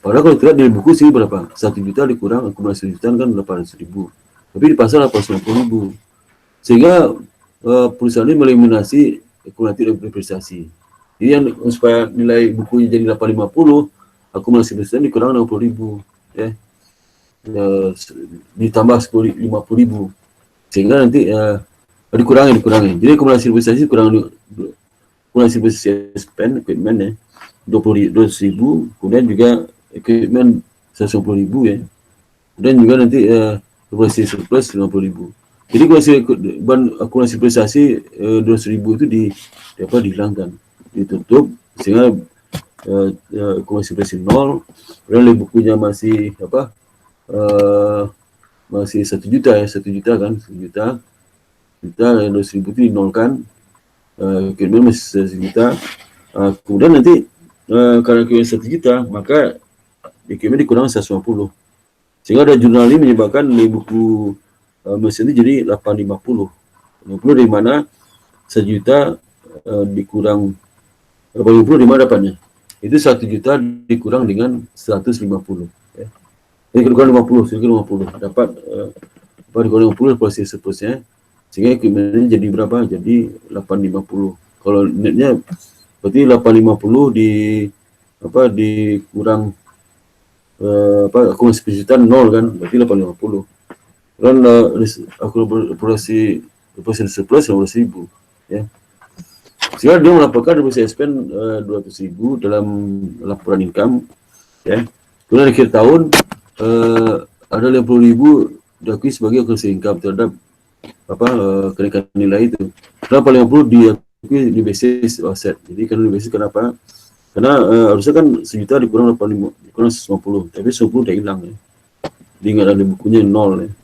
Padahal kalau tidak di buku sih berapa? 1 juta dikurang akumulasi jutaan kan 800.000. Tapi di pasar 850.000. Sehingga perusahaan ini meliminasi akumulasi depresiasi. Jadi yang supaya nilai bukunya jadi 850, akumulasi depresiasi dikurang 60.000 ya. Ditambah 50.000. Sehingga nanti dikurangi. Jadi akumulasi depresiasi kurang akumulasi depresiasi spend equipment ya 20.000, kemudian juga equipment 150.000 ya. Kemudian juga nanti akumulasi surplus 50.000. Jadi akumulasi depresiasi 200.000 itu dihilangkan, ditutup sehingga akumulasi depresiasi 0. Kemudian bukunya masih masih 1 juta ya, 1 juta kan, 1 juta 200.000 itu dinolkan, equipment masih 1 juta. Kemudian nanti karena equipment 1 juta maka equipment dikurang 150, sehingga ada jurnal ini menyebabkan nilai buku mesin itu jadi 850 dari mana 1 juta dikurang 80 di mana dapatnya? Itu 1 juta dikurang dengan 150 ya. Jadi dikurang 50 dapat dikurang 50 proses seterusnya, sehingga equipment jadi berapa? Jadi 850. Kalau netnya berarti 850 dikurang akumulasi jutaan 0 kan, berarti 850. Dan akumulasi surplus 15.000 ya. Sehingga dia melaporkan depresiasi spend 200.000 dalam laporan income ya. Kemudian akhir tahun ada 50.000 diakui sebagai akumulasi income terhadap kenaikan nilai itu. Kenapa 50 diakui di basis aset? Jadi karena di basis kenapa? Karena harusnya kan 1 juta dikurang 85, dikurang 150, tapi 10 udah hilang ya. Jadi nggak ada di bukunya 0 ya.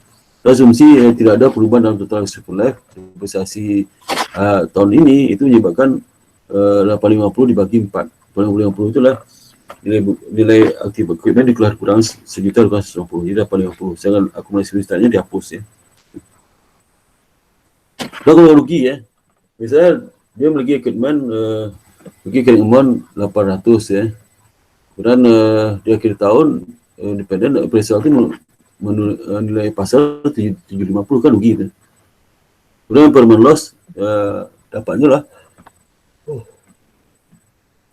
Asumsi tidak ada perubahan dalam total useful life investasi tahun ini, itu menyebabkan 850 dibagi 4. 850 itulah nilai aktif equipment dikeluar kurang 1 juta kurang 150, jadi 850. Sedangkan akumulasi investasinya dihapus ya. Kalau rugi ya, misalnya dia memiliki equipment carrying amount 800 ya. Kemudian di akhir tahun independen appraisal itu nilai pasar 750 kan rugi itu. Kemudian impairment loss dapatnya lah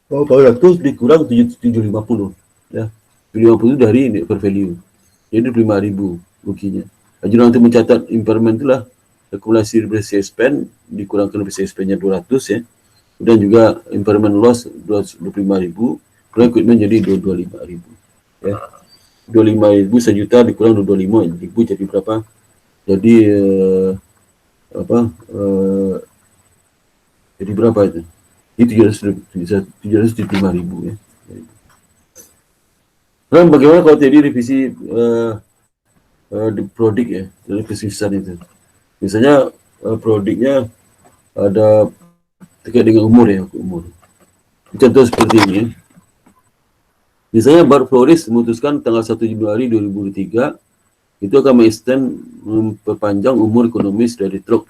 400 dikurang 750 ya. 750 itu dari per value. Jadi 5.000 ruginya. Jurnal untuk mencatat impairment itulah akumulasi depresiasi spend dikurangkan depresiasi spendnya 200 ya. Kemudian juga impairment loss 25.000, kemudian equipment jadi 25.000 ya. 25.000 1 juta dikurang 25.000 jadi berapa? Jadi jadi berapa itu? Itu 775.000 ya. Nah, bagaimana kalau tadi revisi di produk ya, dari kesusahan itu? Misalnya produknya ada terkait dengan umur ya, umur. Contoh seperti ini. Misalnya Bart Flores memutuskan tanggal 1 Januari 2023 itu akan memperpanjang umur ekonomis dari truk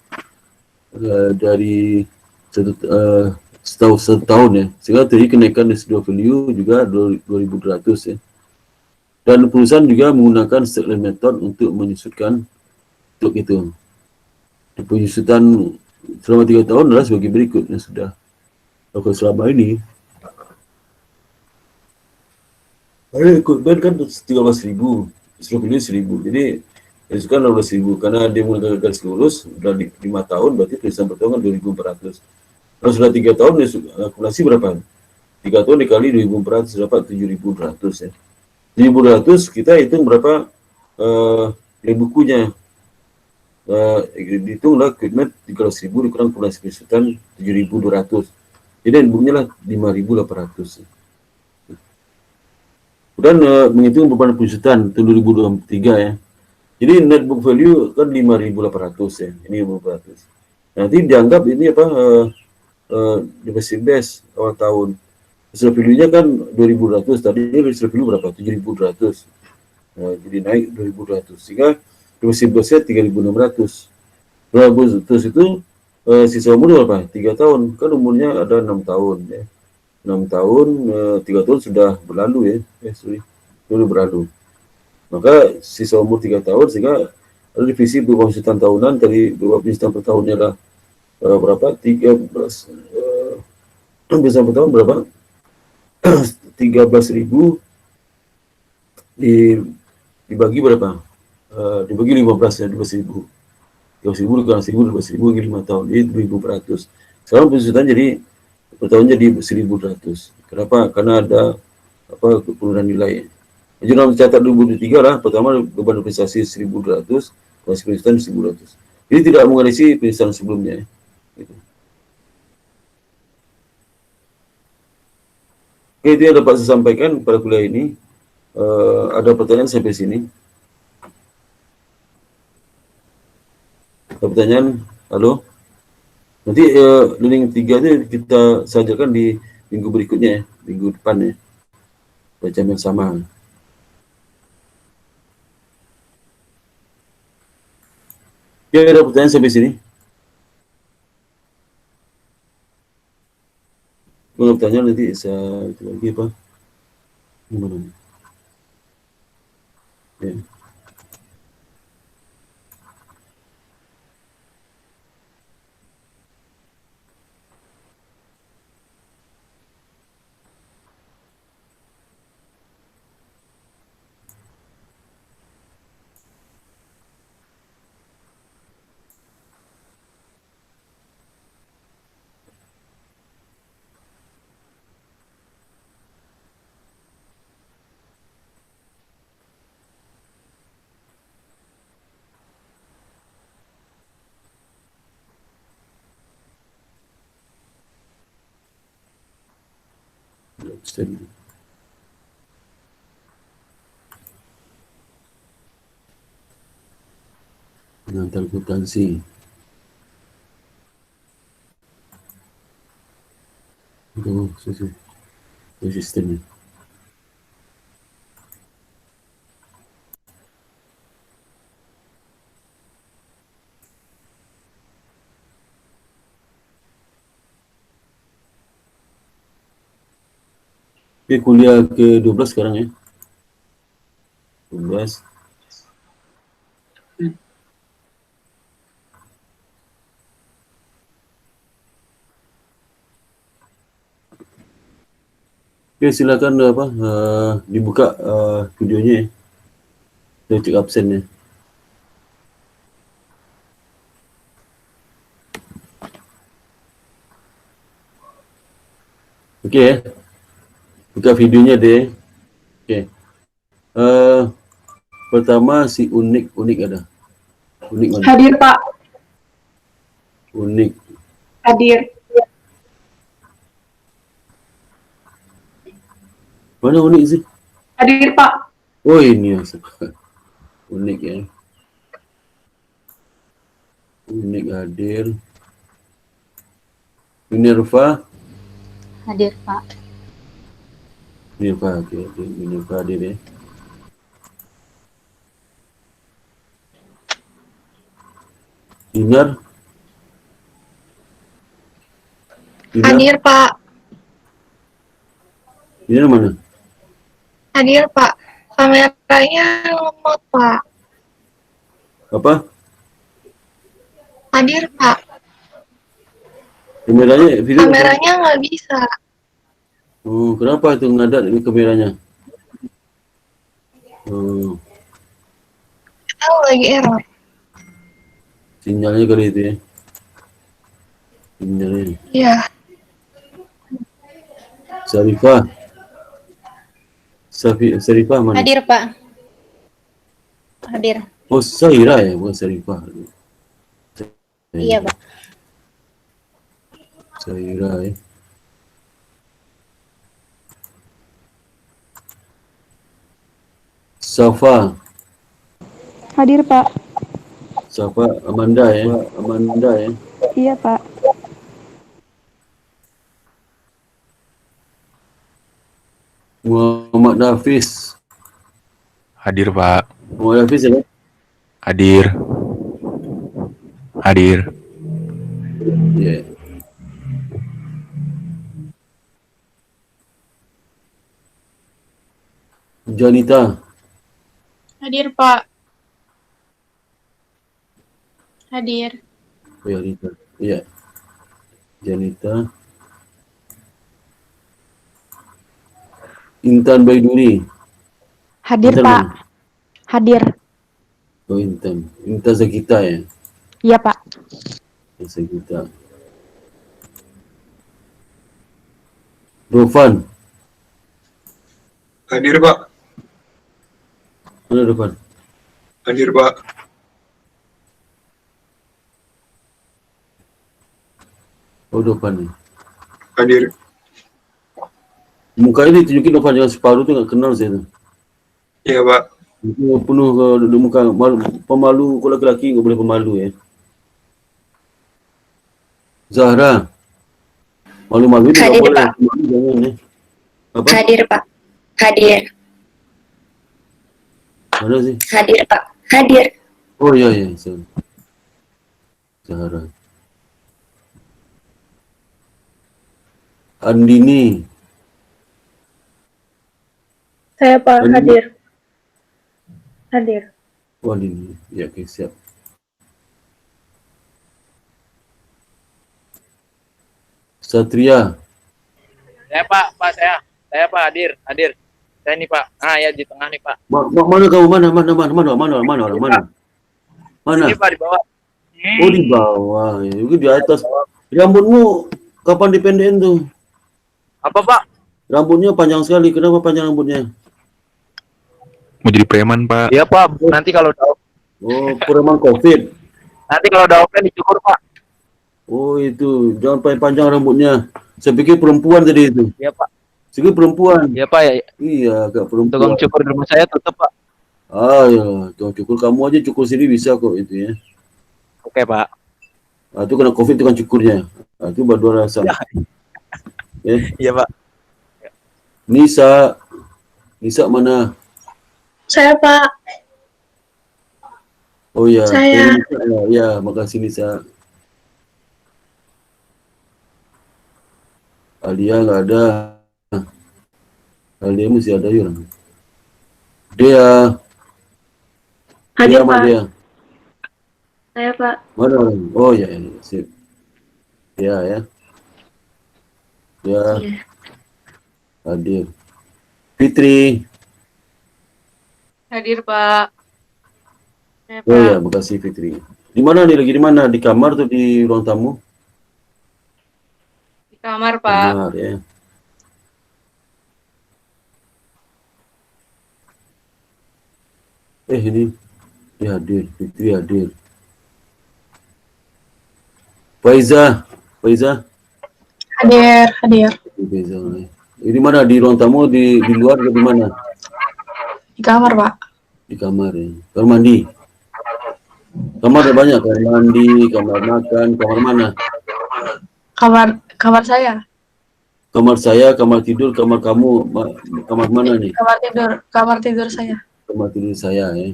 dari satu tahun ya, sehingga terjadi kenaikan residual value juga 2.200 ya. Dan perusahaan juga menggunakan Strickland method untuk menyusutkan truk itu. Penyusutan selama 3 tahun adalah sebagai berikut yang sudah lakukan selama ini. Ada equipment kan 13.000, residual 1.000, jadi itu kan 12.000 karena dia menggunakan garis lurus sudah 5 tahun, berarti tulisan pertama 2.400. Kalau sudah 3 tahun ya akumulasi berapa? 3 tahun dikali 2.400 dapat 7.200 ya. 7.200 kita hitung berapa bukunya. Hitunglah equipment 13.000 dikurang akumulasi penyusutan 7.200. Jadi bukunya lah 5.800. Kemudian menghitung beban penyusutan tahun 2023 ya. Jadi net book value kan 5.800 ya. Ini 5.800. Nanti dianggap ini apa deposit base awal tahun. Residual value-nya kan 2.200, tadi residual value berapa? 7.200. Jadi naik 2.200 sehingga deposit base-nya 3.600. Terus itu sisa umur berapa? 3 tahun. Kan umurnya ada 6 tahun ya. 6 tahun, 3 tahun sudah berlalu ya. Sudah berlalu. Maka sisa umur 3 tahun sehingga ada divisi beban penyusutan tahunan, tadi beban penyusutan per tahunnya adalah berapa? 13 penyusutan per tahun berapa? 13.000 dibagi berapa? Dibagi 15 ya, 12.000. 12.000 dikali 1.000, 12.000 bagi 5 tahun, jadi 2.400. Sekarang penyusutan jadi per tahun jadi 1.200. Kenapa? Karena ada penurunan nilai. Jadi dalam mencatat 2023 lah, pertama beban investasi 1.200, masih penyusutan 1.200. Jadi tidak mengadisi penyusutan sebelumnya. Gitu. Oke, itu yang dapat saya sampaikan pada kuliah ini. Ada pertanyaan sampai sini? Ada pertanyaan? Halo? Nanti learning 3 itu kita sajakan di minggu berikutnya ya, minggu depan ya. Bacaan yang sama. Ya, ada pertanyaan sampai sini? Kalau pertanyaan nanti saya itu lagi apa? Gimana? Ya. Pengantar akuntansi. Itu sistemnya. Oke, kuliah ke-12 sekarang ya. 12. Oke, silakan dibuka videonya ya. Saya cek absennya. Oke ya. Buka videonya deh. Oke. Pertama si unik ada. Unik mana? Hadir, Pak. Unik. Hadir. Mana unik sih? Hadir, Pak. Oh ini ya. Unik ya. Unik hadir. Minerva. Hadir, Pak. Minerva, oke. Minerva hadir ya. Dinar. Hadir, Pak. Dinar mana? Hadir, Pak. Kameranya lemot, Pak. Apa? Hadir, Pak. Kameranya video apa? Kameranya nggak bisa. Oh, kenapa itu ngadat ini kameranya? Oh, Tahu lagi error. sinyalnya kali itu ya. Sinyalnya. Iya. Sarifah. Sarifah mana? Hadir, Pak. Hadir. Oh, Saira ya, bukan Sarifah. Iya, Pak. Saira ya. Safa. Hadir, Pak. Safa Amanda ya. Amanda ya. Iya, Pak. Muhammad Hafiz. Hadir, Pak. Muhammad Hafiz ya. Hadir. Hadir. Ya. Janita. Hadir, Pak. Hadir. Oh, Janita. Iya. Janita. Intan Baiduri. Hadir, Intan Pak. mana? Hadir. Oh, Intan. Intan Zakita ya. Iya, Pak. Zakita. Dofan. Hadir, Pak. Mana Dofan? Hadir, Pak. Oh, Dofan nih. Hadir. Mukanya ditunjukin Dofan yang separuh tuh nggak kenal saya tuh. Iya, Pak. Itu penuh di muka pemalu, kalau laki-laki nggak boleh pemalu ya. Zahra. Malu-malu ini nggak Hadir, boleh. Pak. Malu jangan ya. Apa? Hadir, Pak. Hadir. Mana sih? Hadir, Pak. Hadir. Oh iya. Zahra. Andini. Saya, Pak. Hadir. Hadir. Hadir. Oh, Andini. Ya, oke, siap. Satria. Saya Pak, saya Pak hadir. Saya nih Pak. Ah ya di tengah nih Pak. Mana kamu? Mana? Mana? Ini Pak di bawah. Oh, di bawah. Ya, itu di atas. Rambutmu kapan dipendekin tuh? Apa Pak? Rambutnya panjang sekali. Kenapa panjang rambutnya? Mau jadi preman, Pak. Iya Pak. Nanti kalau udah Oh, preman COVID. open dicukur Pak. Oh, itu. Jangan panjang rambutnya. Saya pikir perempuan tadi itu. Iya Pak. Saya pikir perempuan. Iya Pak ya. Iya, agak Tukang perempuan. cukur di rumah saya tutup Pak. Ah, ya. Tukang cukur. Kamu aja cukur sendiri bisa kok itu ya. Oke Pak. Ah, itu kena COVID tukang cukurnya. Ah, itu berdua rasa. Ya. Ya. Iya Pak. Nisa. Nisa mana? Saya, Pak. Oh ya. Saya. Nisa, ya, makasih Nisa. Alia nggak ada. Alia mesti ada ya. Dia. Hadir, Dia mana Pak. dia? Saya, Pak. Mana? Oh ya, sip. Ya. Ya. Iya. Hadir. Fitri. Hadir, Pak. Saya, Oh ya, makasih Fitri. Di mana nih? Lagi di mana? Di kamar atau di ruang tamu? Di kamar, Pak. Kamar ya. Ini dia hadir, Fitri hadir. Faiza. Hadir. Faiza. Ini mana? Di ruang tamu, di luar atau di mana? Di kamar, Pak. Di kamar ya. Kamar mandi. Kamar ada banyak, kamar mandi, kamar makan, kamar mana? Kamar Kamar saya. Kamar saya, kamar tidur, kamar kamu, kamar mana nih? Kamar tidur saya. Kamar tidur saya ya.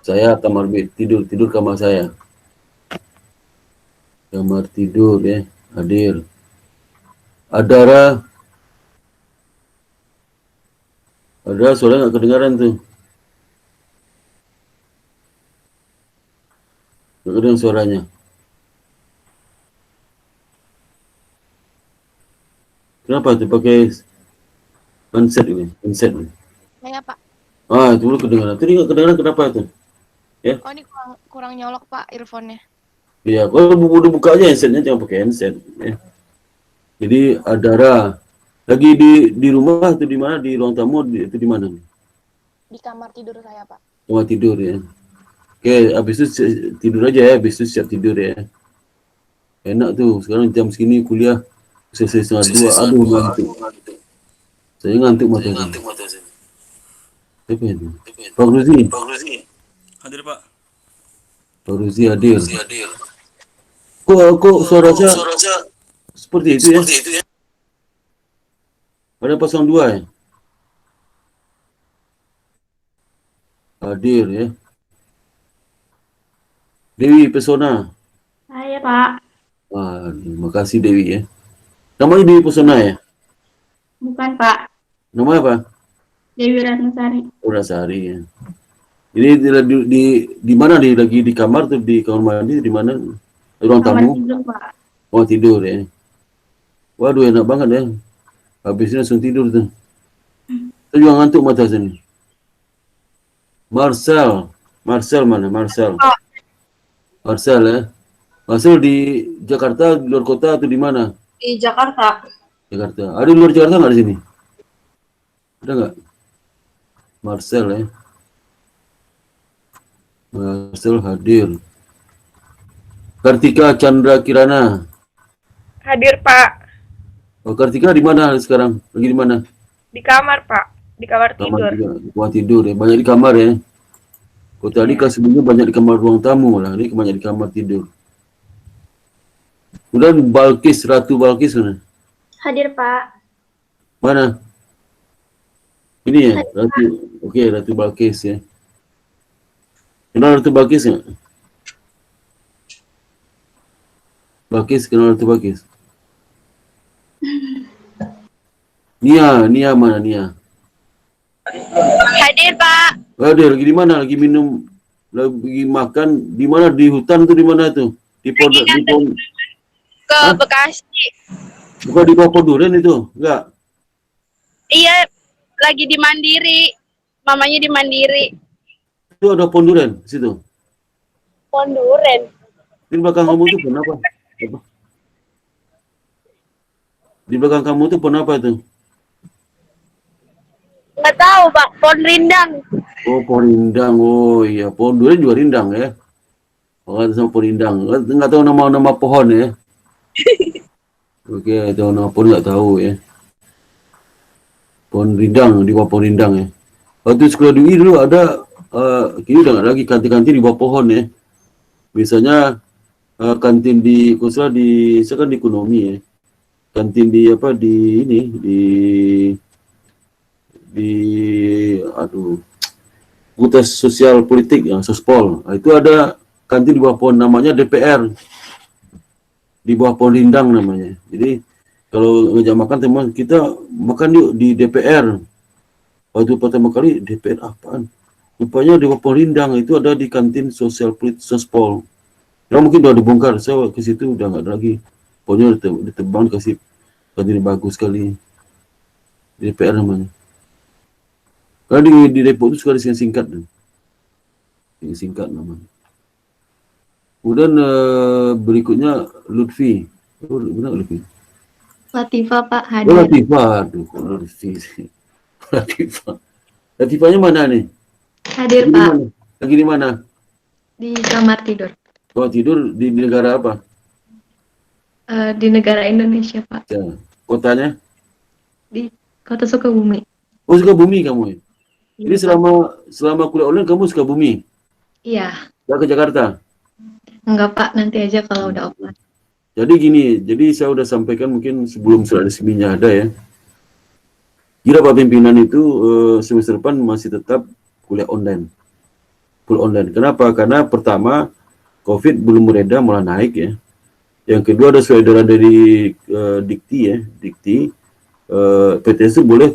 Saya kamar tidur kamar saya. Kamar tidur ya, hadir. Adara. Ada suara nggak kedengaran tuh? Nggak kedengaran suaranya. Kenapa tuh pakai handset ini? Handset ini. Saya Pak. Ah, itu dulu kedengaran. Tadi nggak kedengaran kenapa tuh? Oh ini kurang nyolok Pak earphone-nya. Iya, kalau udah buka aja handsetnya, jangan pakai handset. Ya. Jadi Adara lagi di rumah atau di mana? Di ruang tamu itu di mana? Di kamar tidur saya Pak. Kamar tidur ya. Oke, habis itu tidur aja ya. Habis itu siap tidur ya. Enak tuh. Sekarang jam segini kuliah selesai setengah 2. Aduh ngantuk. Saya ngantuk mata saya. Siapa itu? Pak Ruzi. Hadir Pak. Pak Ruzi hadir. Kok suara saya seperti itu ya? Ada pasang 2 ya? Hadir ya. Dewi Pesona. Saya, Pak. Wah, terima kasih Dewi ya. Namanya Dewi Pesona ya? Bukan, Pak. Namanya apa? Dewi Ratnasari. Urasari ya. Ini di mana dia lagi di kamar tuh, di kamar mandi di mana? Ruang Kamar tamu. tidur, Pak. Oh tidur ya. Waduh enak banget ya. Habisnya langsung tidur tuh. Saya juga ngantuk mata sini. Marcel mana? Marcel ya. Marcel di Jakarta, di luar kota atau di mana? Di Jakarta. Jakarta. Ada di luar Jakarta nggak di sini? Ada nggak? Marcel ya. Marcel hadir. Kartika Chandra Kirana. Hadir, Pak. Oh, Kartika di mana sekarang? Lagi di mana? Di kamar, Pak. Di kamar tidur. Kamar tidur ya. Banyak di kamar ya. Oh, tadi kan sebelumnya banyak di kamar ruang tamu lah. Ini banyak di kamar tidur. Kemudian Balkis, Ratu Balkis mana? Hadir, Pak. Mana? Ini ya, Ratu. Oke, Ratu Balkis ya. Kenal Ratu Balkis nggak? Balkis, kenal Ratu Balkis? Nia mana Nia? Hadir, Pak. Hadir, lagi di mana? Lagi minum, lagi makan di mana? Di hutan tuh di mana tuh? Di pondok, Ke Bekasi. bukan di bawah pohon durian itu, enggak? Iya, lagi di Mandiri. Mamanya di Mandiri. Itu ada pohon durian di situ. Pohon duren. Di belakang kamu tuh pohon apa? Di belakang kamu tuh pohon apa itu? Nggak tahu, Pak. Pohon rindang. Oh, pohon rindang. Oh iya, pohon durian juga rindang ya. Oh, sama pohon rindang. Nggak tahu nama pohon ya. Oke, tahu nama pohon nggak tahu ya. Pohon rindang, di bawah pohon rindang ya. Waktu sekolah UI dulu ada, kini udah nggak lagi kantin-kantin di bawah pohon ya. Biasanya kantin di khususnya saya kan di ekonomi ya. Kantin di apa Fakultas Sosial Politik yang Sospol. Nah, itu ada kantin di bawah pohon namanya DPR. Di bawah pohon rindang namanya. Jadi kalau ngajak makan teman kita makan yuk di DPR. Waktu pertama kali DPR apaan? Rupanya di bawah pohon rindang itu ada di kantin Sosial Politik Sospol. Nah, mungkin udah dibongkar. Saya ke situ udah nggak ada lagi. Pohonnya ditebang kasih kantin bagus sekali. DPR namanya. Karena di Depok itu suka disingkat. Singkat namanya. Kemudian berikutnya Lutfi. Oh, benar Lutfi. Latifah Pak Oh, hadir. Latifah. Aduh, kok Lutfi sih. Latifah. Latifahnya mana nih? Hadir Lagi di Pak. mana? Lagi di mana? Di kamar tidur. Oh, tidur di negara apa? Di negara Indonesia Pak. Ya. Kotanya? Di Kota Sukabumi. Oh, Sukabumi kamu ya? Jadi selama kuliah online kamu Sukabumi? Iya. Nggak ke Jakarta? Enggak Pak, nanti aja kalau udah offline. Jadi gini, jadi saya udah sampaikan mungkin sebelum surat resminya ada ya. Kira Pak Pimpinan itu semester depan masih tetap kuliah online, full online. Kenapa? Karena pertama COVID belum mereda malah naik ya. Yang kedua ada surat edaran dari Dikti ya, Dikti PTS itu boleh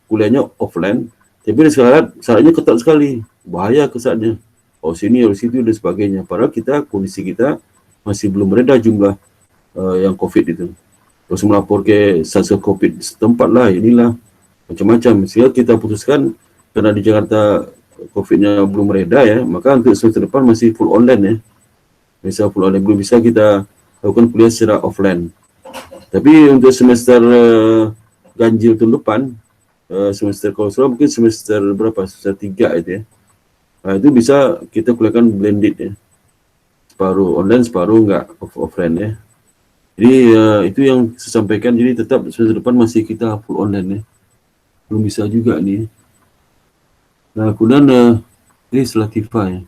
kuliahnya offline, tapi syaratnya ketat sekali, bahaya kesannya. Oh sini harus situ dan sebagainya. Padahal kondisi kita masih belum mereda jumlah yang COVID itu. Terus melapor ke satgas COVID setempat lah, inilah macam-macam. Sehingga kita putuskan karena di Jakarta COVID-nya belum mereda ya, maka untuk semester depan masih full online ya. Bisa full online, belum bisa kita lakukan kuliah secara offline. Tapi untuk semester ganjil tahun depan, semester kalau salah mungkin semester berapa? Semester 3 itu ya. Nah, itu bisa kita kuliahkan blended ya. Separuh online, separuh enggak offline ya. Jadi itu yang saya sampaikan, jadi tetap semester depan masih kita full online ya. Belum bisa juga nih. Nah, kemudian ini Latifah ya.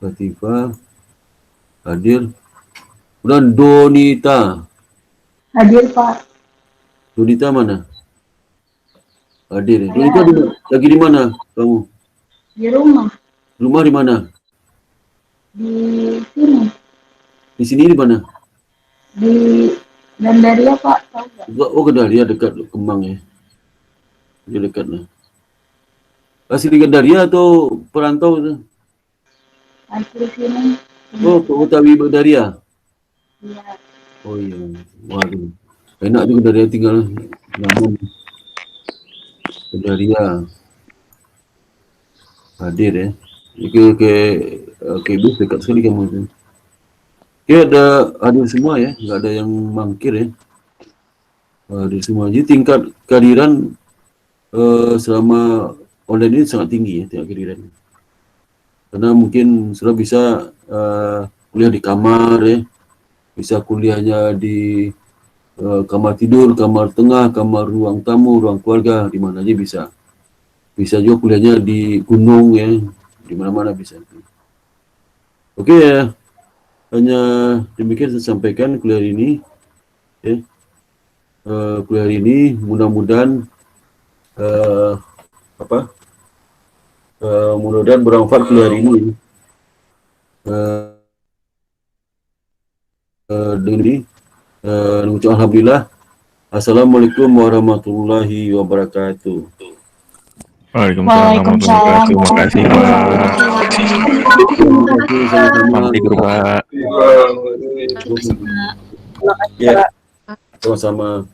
Latifah hadir. Kemudian Donita. Hadir, Pak. Donita mana? Hadir ya. Donita lagi di mana kamu? Di rumah. Rumah di mana? Di sini. Di sini di mana? Di Gandaria, Pak. Tahu nggak? Oh, Gandaria dekat Kemang ya. Dia dekat lah. Asli Gandaria atau perantau tu? Asli sini. Oh, Betawi Gandaria. Iya. Oh iya. Waduh. Enak tu Gandaria tinggal namun Gandaria. Hadir ya. Ke bus dekat sekali kamu tu. Okay, ada hadir semua ya, nggak ada yang mangkir ya. Hadir semua. Jadi tingkat kehadiran selama online ini sangat tinggi ya, tingkat kehadiran. Karena mungkin sudah bisa kuliah di kamar ya, bisa kuliahnya di kamar tidur, kamar tengah, kamar ruang tamu, ruang keluarga, di mana aja bisa. Bisa juga kuliahnya di gunung ya, di mana-mana bisa. Oke ya. Hanya demikian saya sampaikan kuliah ini ya. Kuliah ini mudah-mudahan mudah-mudahan bermanfaat kuliah ini. Dengan ini mengucapkan alhamdulillah. Assalamualaikum warahmatullahi wabarakatuh. Waalaikumsalam warahmatullahi wabarakatuh. Terima kasih Pak. Selamat tidur Pak. Ya, sama-sama.